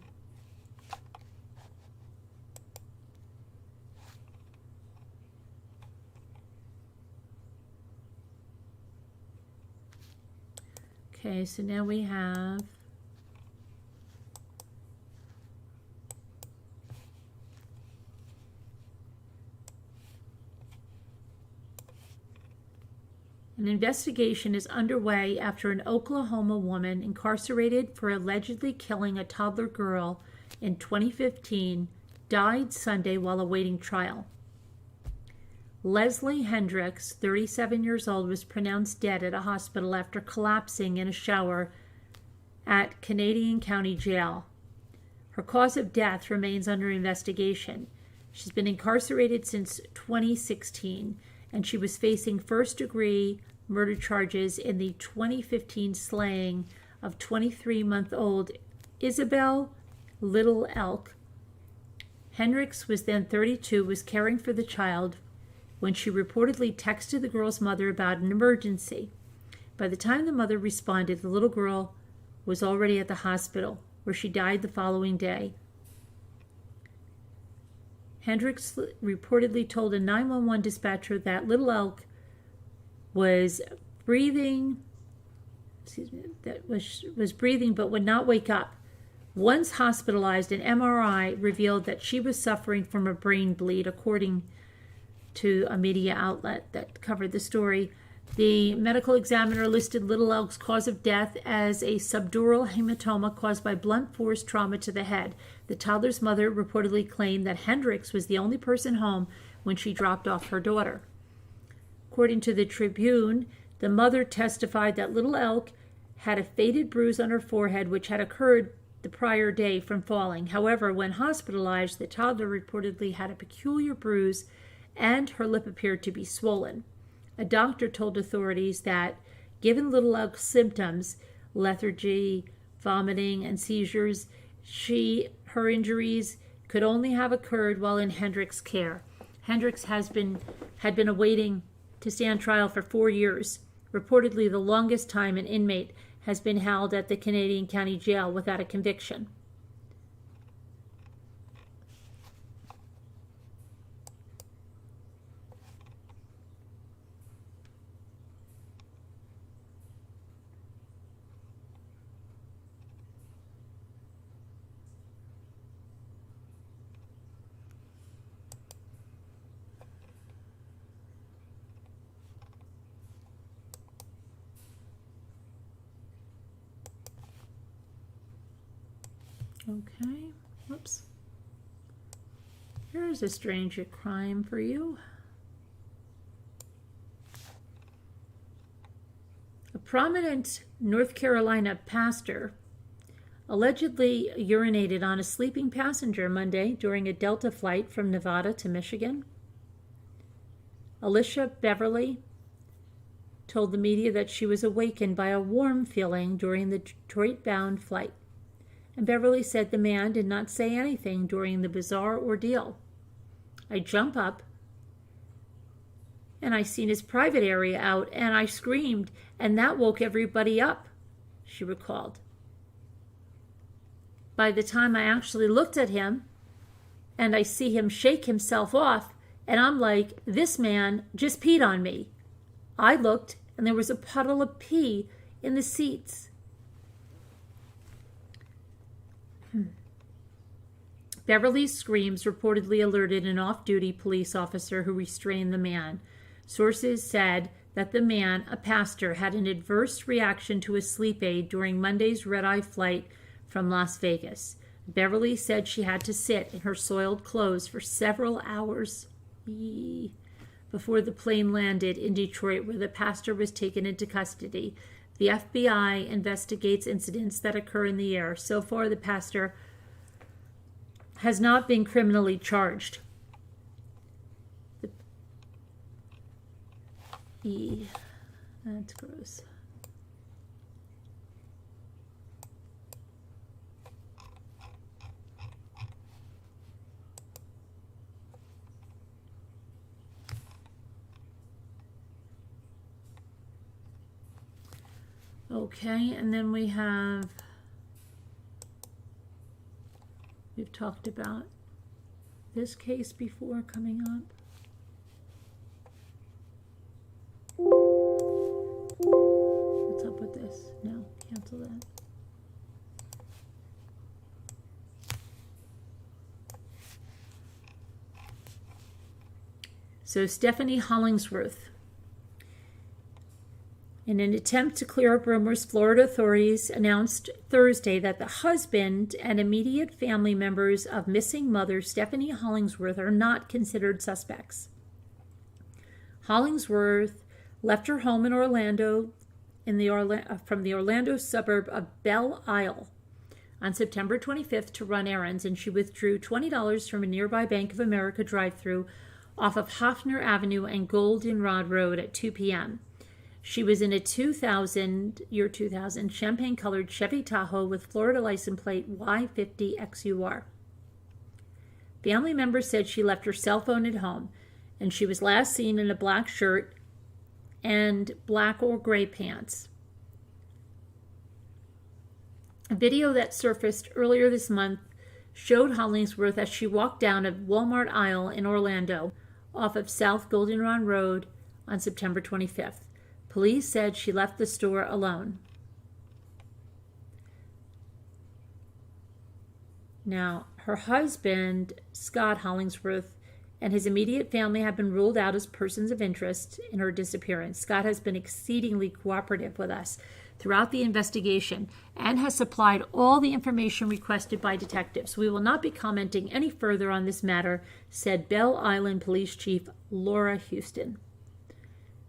Okay, so now we have an investigation is underway after an Oklahoma woman incarcerated for allegedly killing a toddler girl in 2015 died Sunday while awaiting trial. Leslie Hendricks, 37 years old, was pronounced dead at a hospital after collapsing in a shower at Canadian County Jail. Her cause of death remains under investigation. She's been incarcerated since 2016, and she was facing first-degree murder charges in the 2015 slaying of 23-month-old Isabel Little Elk. Hendricks was then 32, was caring for the child when she reportedly texted the girl's mother about an emergency. By the time the mother responded, the little girl was already at the hospital, where she died the following day. Hendricks reportedly told a 911 dispatcher that Little Elk was breathing, was breathing but would not wake up. Once hospitalized, an MRI revealed that she was suffering from a brain bleed, according to a media outlet that covered the story. The medical examiner listed Little Elk's cause of death as a subdural hematoma caused by blunt force trauma to the head. The toddler's mother reportedly claimed that Hendricks was the only person home when she dropped off her daughter. According to the Tribune, the mother testified that Little Elk had a faded bruise on her forehead, which had occurred the prior day from falling. However, when hospitalized, the toddler reportedly had a peculiar bruise and her lip appeared to be swollen. A doctor told authorities that, given Little Elk's symptoms, lethargy, vomiting, and seizures, her injuries could only have occurred while in Hendricks' care. Hendricks had been awaiting to stand trial for 4 years, reportedly the longest time an inmate has been held at the Canadian County Jail without a conviction. Okay, whoops. Here's a strange crime for you. A prominent North Carolina pastor allegedly urinated on a sleeping passenger Monday during a Delta flight from Nevada to Michigan. Alicia Beverly told the media that she was awakened by a warm feeling during the Detroit-bound flight. And Beverly said the man did not say anything during the bizarre ordeal. I jump up, and I seen his private area out, and I screamed, and that woke everybody up, she recalled. By the time I actually looked at him, and I see him shake himself off, and I'm like, this man just peed on me. I looked, and there was a puddle of pee in the seats. Beverly's screams reportedly alerted an off-duty police officer who restrained the man. Sources said that the man, a pastor, had an adverse reaction to a sleep aid during Monday's red-eye flight from Las Vegas. Beverly said she had to sit in her soiled clothes for several hours before the plane landed in Detroit, where the pastor was taken into custody. The FBI investigates incidents that occur in the air. So far, the pastor has not been criminally charged. That's gross. Okay, and then we've talked about this case before coming up. What's up with this? No, cancel that. So Stephanie Hollingsworth. In an attempt to clear up rumors, Florida authorities announced Thursday that the husband and immediate family members of missing mother Stephanie Hollingsworth are not considered suspects. Hollingsworth left her home in Orlando, from the Orlando suburb of Belle Isle on September 25th to run errands, and she withdrew $20 from a nearby Bank of America drive-thru off of Hoffner Avenue and Goldenrod Road at 2 p.m. She was in a 2000 champagne-colored Chevy Tahoe with Florida license plate Y50XUR. Family members said she left her cell phone at home, and she was last seen in a black shirt and black or gray pants. A video that surfaced earlier this month showed Hollingsworth as she walked down a Walmart aisle in Orlando off of South Goldenrod Road on September 25th. Police said she left the store alone. Now, her husband, Scott Hollingsworth, and his immediate family have been ruled out as persons of interest in her disappearance. Scott has been exceedingly cooperative with us throughout the investigation and has supplied all the information requested by detectives. We will not be commenting any further on this matter, said Belle Island Police Chief Laura Houston.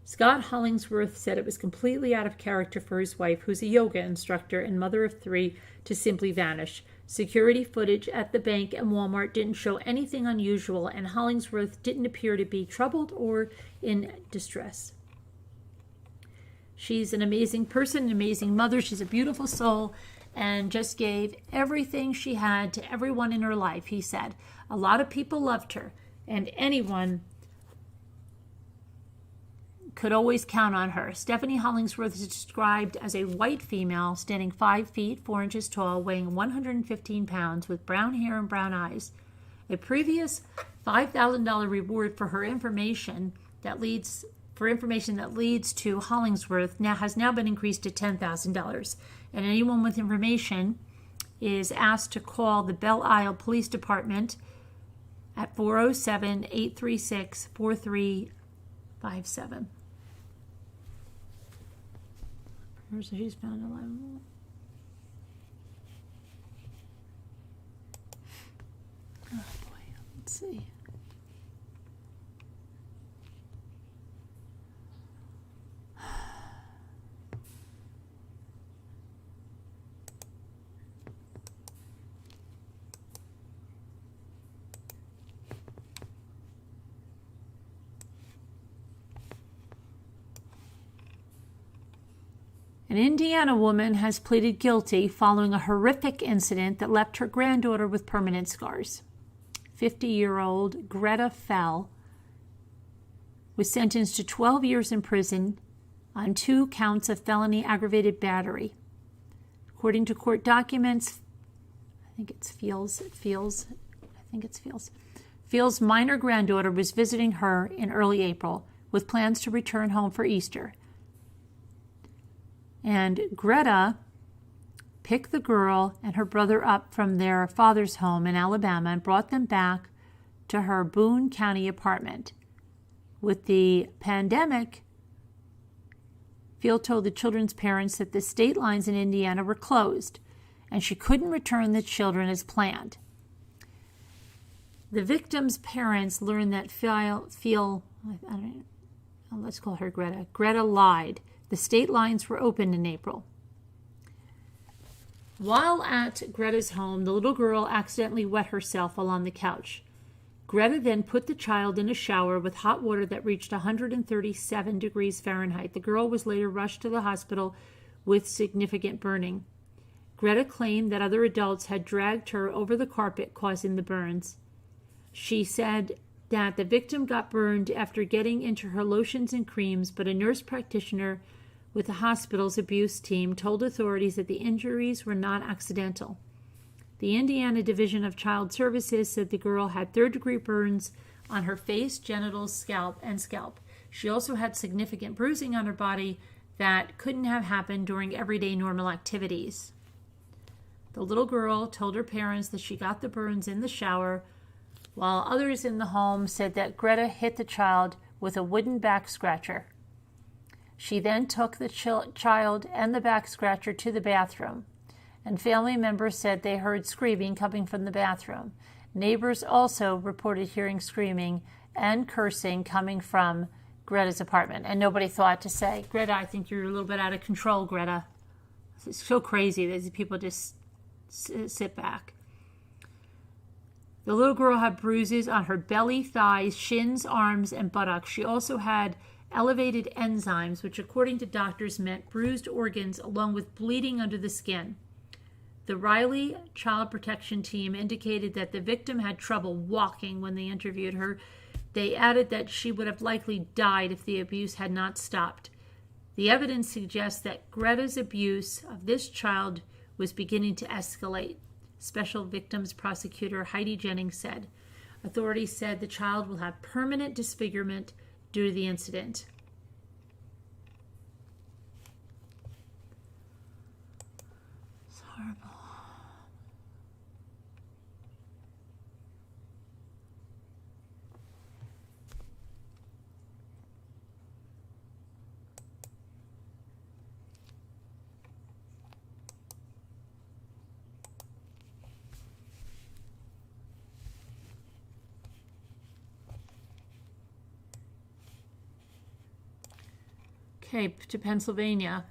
Scott Hollingsworth said it was completely out of character for his wife, who's a yoga instructor and mother of 3, to simply vanish. Security footage at the bank and Walmart didn't show anything unusual, and Hollingsworth didn't appear to be troubled or in distress. She's an amazing person, an amazing mother. She's a beautiful soul and just gave everything she had to everyone in her life, he said. A lot of people loved her, and anyone could always count on her. Stephanie Hollingsworth is described as a white female, standing 5 feet 4 inches tall, weighing 115 pounds, with brown hair and brown eyes. A previous $5,000 reward for information that leads to Hollingsworth has now been increased to $10,000. And anyone with information is asked to call the Belle Isle Police Department at 407-836-4357. So she's found alive. Oh boy, let's see. An Indiana woman has pleaded guilty following a horrific incident that left her granddaughter with permanent scars. 50-year-old Greta Fell was sentenced to 12 years in prison on 2 counts of felony aggravated battery. According to court documents, Field's minor granddaughter was visiting her in early April with plans to return home for Easter. And Greta picked the girl and her brother up from their father's home in Alabama and brought them back to her Boone County apartment. With the pandemic, Field told the children's parents that the state lines in Indiana were closed and she couldn't return the children as planned. The victim's parents learned that let's call her Greta. Greta lied. The state lines were open in April. While at Greta's home, the little girl accidentally wet herself while on the couch. Greta then put the child in a shower with hot water that reached 137 degrees Fahrenheit. The girl was later rushed to the hospital with significant burning. Greta claimed that other adults had dragged her over the carpet, causing the burns. She said that the victim got burned after getting into her lotions and creams, but a nurse practitioner with the hospital's abuse team told authorities that the injuries were not accidental. The Indiana Division of Child Services said the girl had 3rd-degree burns on her face, genitals, scalp. She also had significant bruising on her body that couldn't have happened during everyday normal activities. The little girl told her parents that she got the burns in the shower, while others in the home said that Greta hit the child with a wooden back scratcher. She then took the child and the back scratcher to the bathroom, and family members said they heard screaming coming from the bathroom. Neighbors also reported hearing screaming and cursing coming from Greta's apartment, and nobody thought to say, Greta, I think you're a little bit out of control, Greta. It's so crazy that these people just sit back. The little girl had bruises on her belly, thighs, shins, arms, and buttocks. She also had elevated enzymes, which according to doctors meant bruised organs along with bleeding under the skin. The Riley Child Protection Team indicated that the victim had trouble walking when they interviewed her. They added that she would have likely died if the abuse had not stopped. The evidence suggests that Greta's abuse of this child was beginning to escalate, Special Victims Prosecutor Heidi Jennings said. Authorities said the child will have permanent disfigurement due to the incident. horrible. Okay, to Pennsylvania.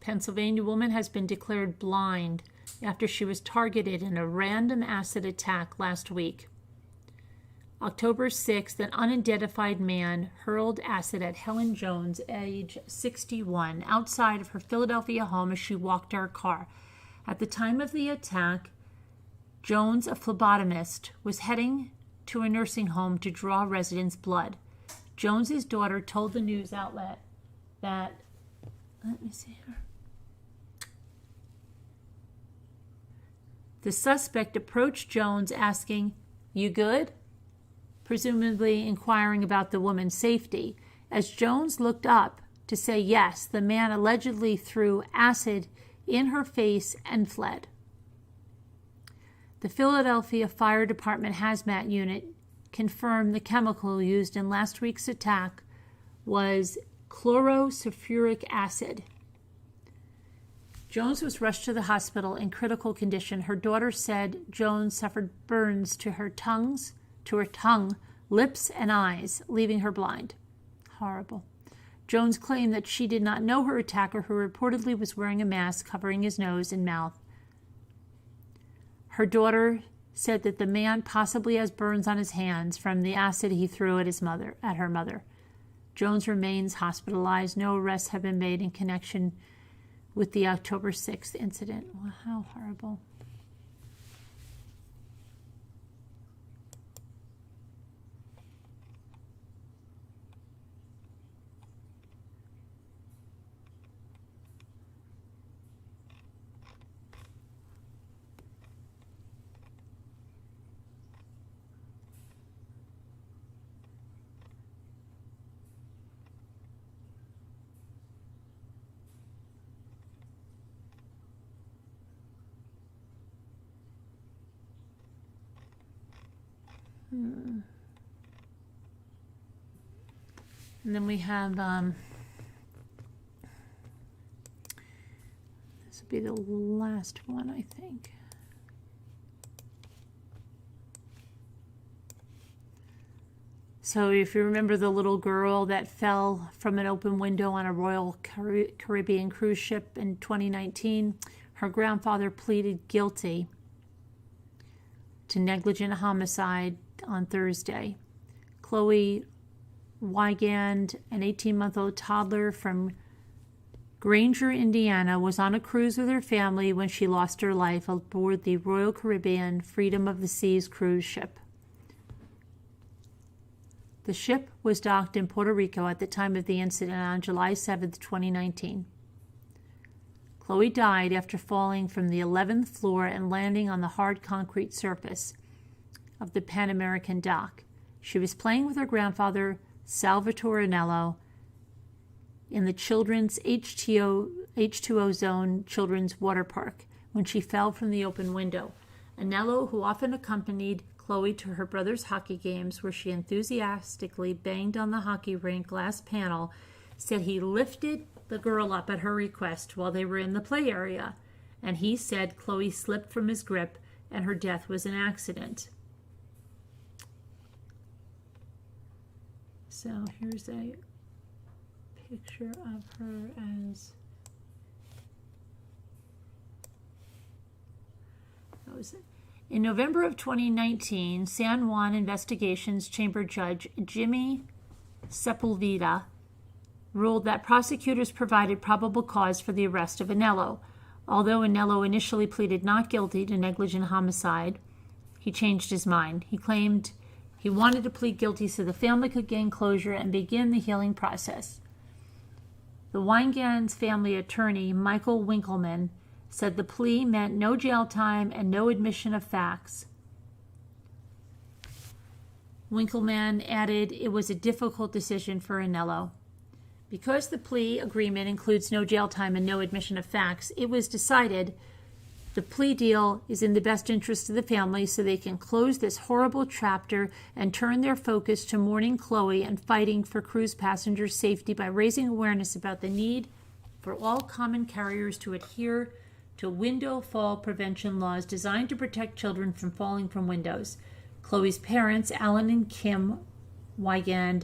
Pennsylvania woman has been declared blind after she was targeted in a random acid attack last week. October 6th, an unidentified man hurled acid at Helen Jones, age 61, outside of her Philadelphia home as she walked to her car. At the time of the attack, Jones, a phlebotomist, was heading to a nursing home to draw residents' blood. Jones's daughter told the news outlet that, let me see here. The suspect approached Jones asking, "You good?" presumably inquiring about the woman's safety. As Jones looked up to say yes, the man allegedly threw acid in her face and fled. The Philadelphia Fire Department hazmat unit confirmed the chemical used in last week's attack was chlorosulfuric acid. Jones was rushed to the hospital in critical condition. Her daughter said Jones suffered burns to her tongue, lips, and eyes, leaving her blind. Horrible. Jones claimed that she did not know her attacker, who reportedly was wearing a mask covering his nose and mouth. Her daughter said that the man possibly has burns on his hands from the acid he threw at her mother. Jones remains hospitalized. No arrests have been made in connection with the October 6th incident. Wow, how horrible. And then we have, this will be the last one, I think. So if you remember the little girl that fell from an open window on a Royal Caribbean cruise ship in 2019, her grandfather pleaded guilty to negligent homicide on Thursday. Chloe Wygand, an 18-month-old toddler from Granger, Indiana, was on a cruise with her family when she lost her life aboard the Royal Caribbean Freedom of the Seas cruise ship. The ship was docked in Puerto Rico at the time of the incident on July 7, 2019. Chloe died after falling from the 11th floor and landing on the hard concrete surface of the Pan American dock. She was playing with her grandfather, Salvatore Anello, in the children's H2O Zone Children's Water Park when she fell from the open window. Anello, who often accompanied Chloe to her brother's hockey games, where she enthusiastically banged on the hockey rink glass panel, said he lifted the girl up at her request while they were in the play area, and he said Chloe slipped from his grip and her death was an accident. So here's a picture of her as that was it. In November of 2019, San Juan Investigations Chamber Judge Jimmy Sepulveda ruled that prosecutors provided probable cause for the arrest of Anello. Although Anello initially pleaded not guilty to negligent homicide, he changed his mind. He claimed he wanted to plead guilty so the family could gain closure and begin the healing process. The Weingan's family attorney, Michael Winkleman, said the plea meant no jail time and no admission of facts. Winkleman added it was a difficult decision for Anello. Because the plea agreement includes no jail time and no admission of facts, it was decided The plea deal is in the best interest of the family so they can close this horrible chapter and turn their focus to mourning Chloe and fighting for cruise passengers' safety by raising awareness about the need for all common carriers to adhere to window fall prevention laws designed to protect children from falling from windows. Chloe's parents, Alan and Kim Wygand,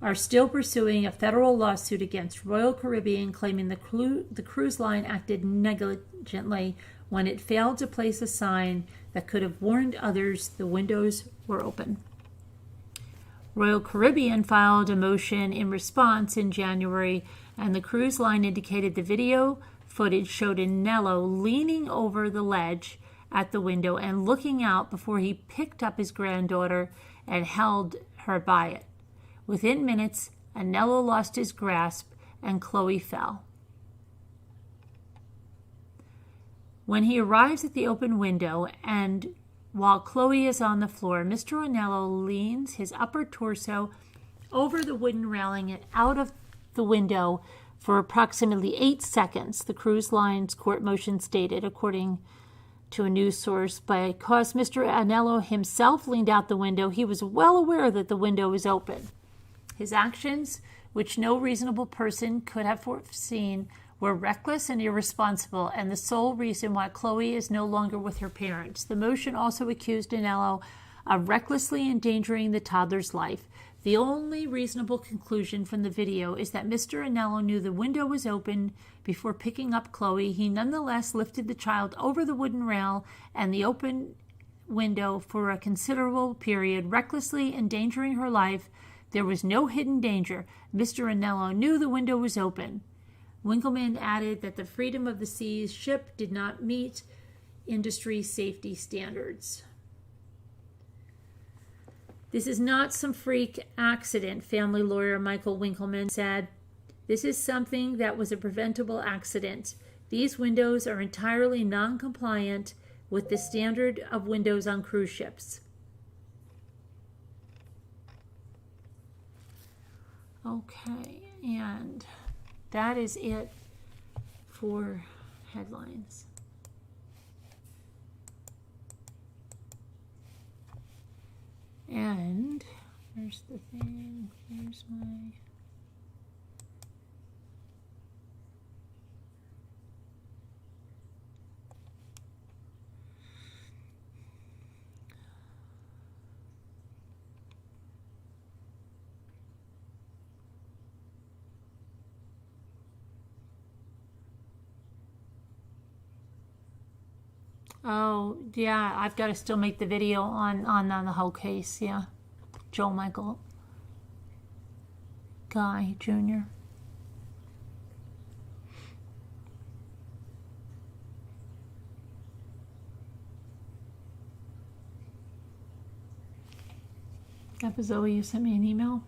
are still pursuing a federal lawsuit against Royal Caribbean, claiming the cruise line acted negligently when it failed to place a sign that could have warned others the windows were open. Royal Caribbean filed a motion in response in January, and the cruise line indicated the video footage showed Anello leaning over the ledge at the window and looking out before he picked up his granddaughter and held her by it. Within minutes, Anello lost his grasp and Chloe fell. When he arrives at the open window and while Chloe is on the floor, Mr. Anello leans his upper torso over the wooden railing and out of the window for approximately 8 seconds, the cruise line's court motion stated, according to a news source. Because Mr. Anello himself leaned out the window, he was well aware that the window was open. His actions, which no reasonable person could have foreseen, were reckless and irresponsible, and the sole reason why Chloe is no longer with her parents. The motion also accused Anello of recklessly endangering the toddler's life. The only reasonable conclusion from the video is that Mr. Anello knew the window was open before picking up Chloe. He nonetheless lifted the child over the wooden rail and the open window for a considerable period, recklessly endangering her life. There was no hidden danger. Mr. Anello knew the window was open. Winkleman added that the Freedom of the Seas ship did not meet industry safety standards. This is not some freak accident, family lawyer Michael Winkleman said. This is something that was a preventable accident. These windows are entirely non-compliant with the standard of windows on cruise ships. Okay, and that is it for headlines. And where's the thing? Here's my... Oh, yeah, I've got to still make the video on the whole case, yeah. Joe Michael Guy Jr. Zoe, you sent me an email.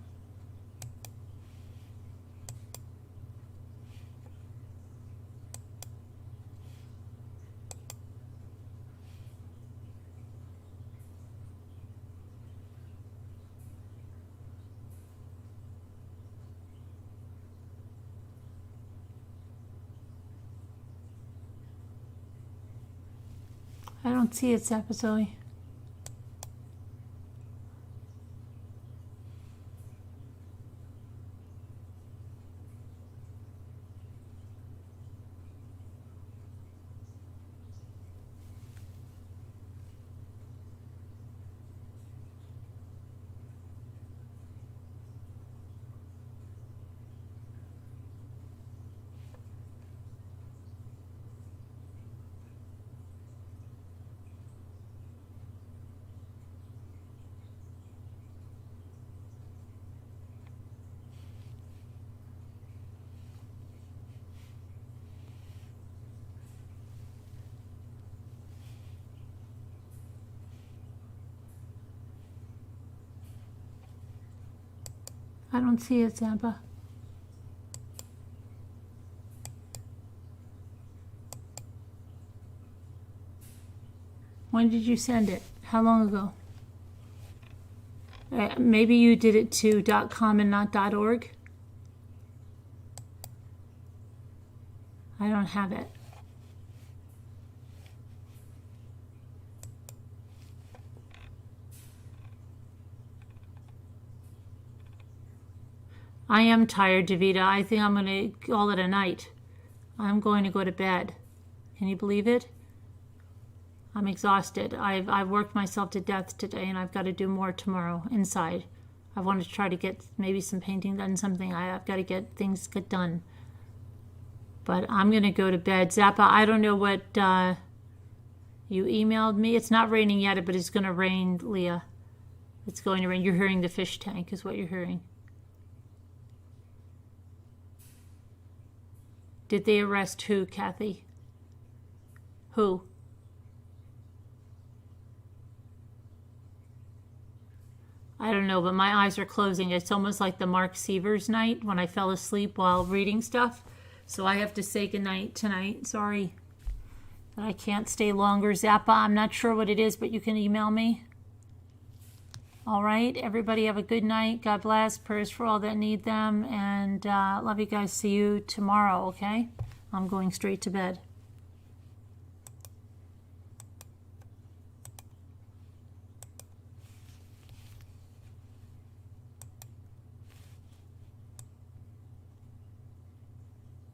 I don't see it, Zoe. I don't see it, Zampa. When did you send it? How long ago? Maybe you did it to .com and not .org? I don't have it. I am tired, Davida. I think I'm going to call it a night. I'm going to go to bed. Can you believe it? I'm exhausted. I've worked myself to death today, and I've got to do more tomorrow inside. I want to try to get maybe some painting done, something. I've got to get things get done. But I'm going to go to bed. Zappa, I don't know what you emailed me. It's not raining yet, but it's going to rain, Leah. It's going to rain. You're hearing the fish tank is what you're hearing. Did they arrest who, Kathy? Who? I don't know, but my eyes are closing. It's almost like the Mark Sievers night when I fell asleep while reading stuff. So I have to say goodnight tonight. Sorry that I can't stay longer. Zappa, I'm not sure what it is, but you can email me. All right. Everybody have a good night. God bless. Prayers for all that need them. And love you guys. See you tomorrow, okay? I'm going straight to bed.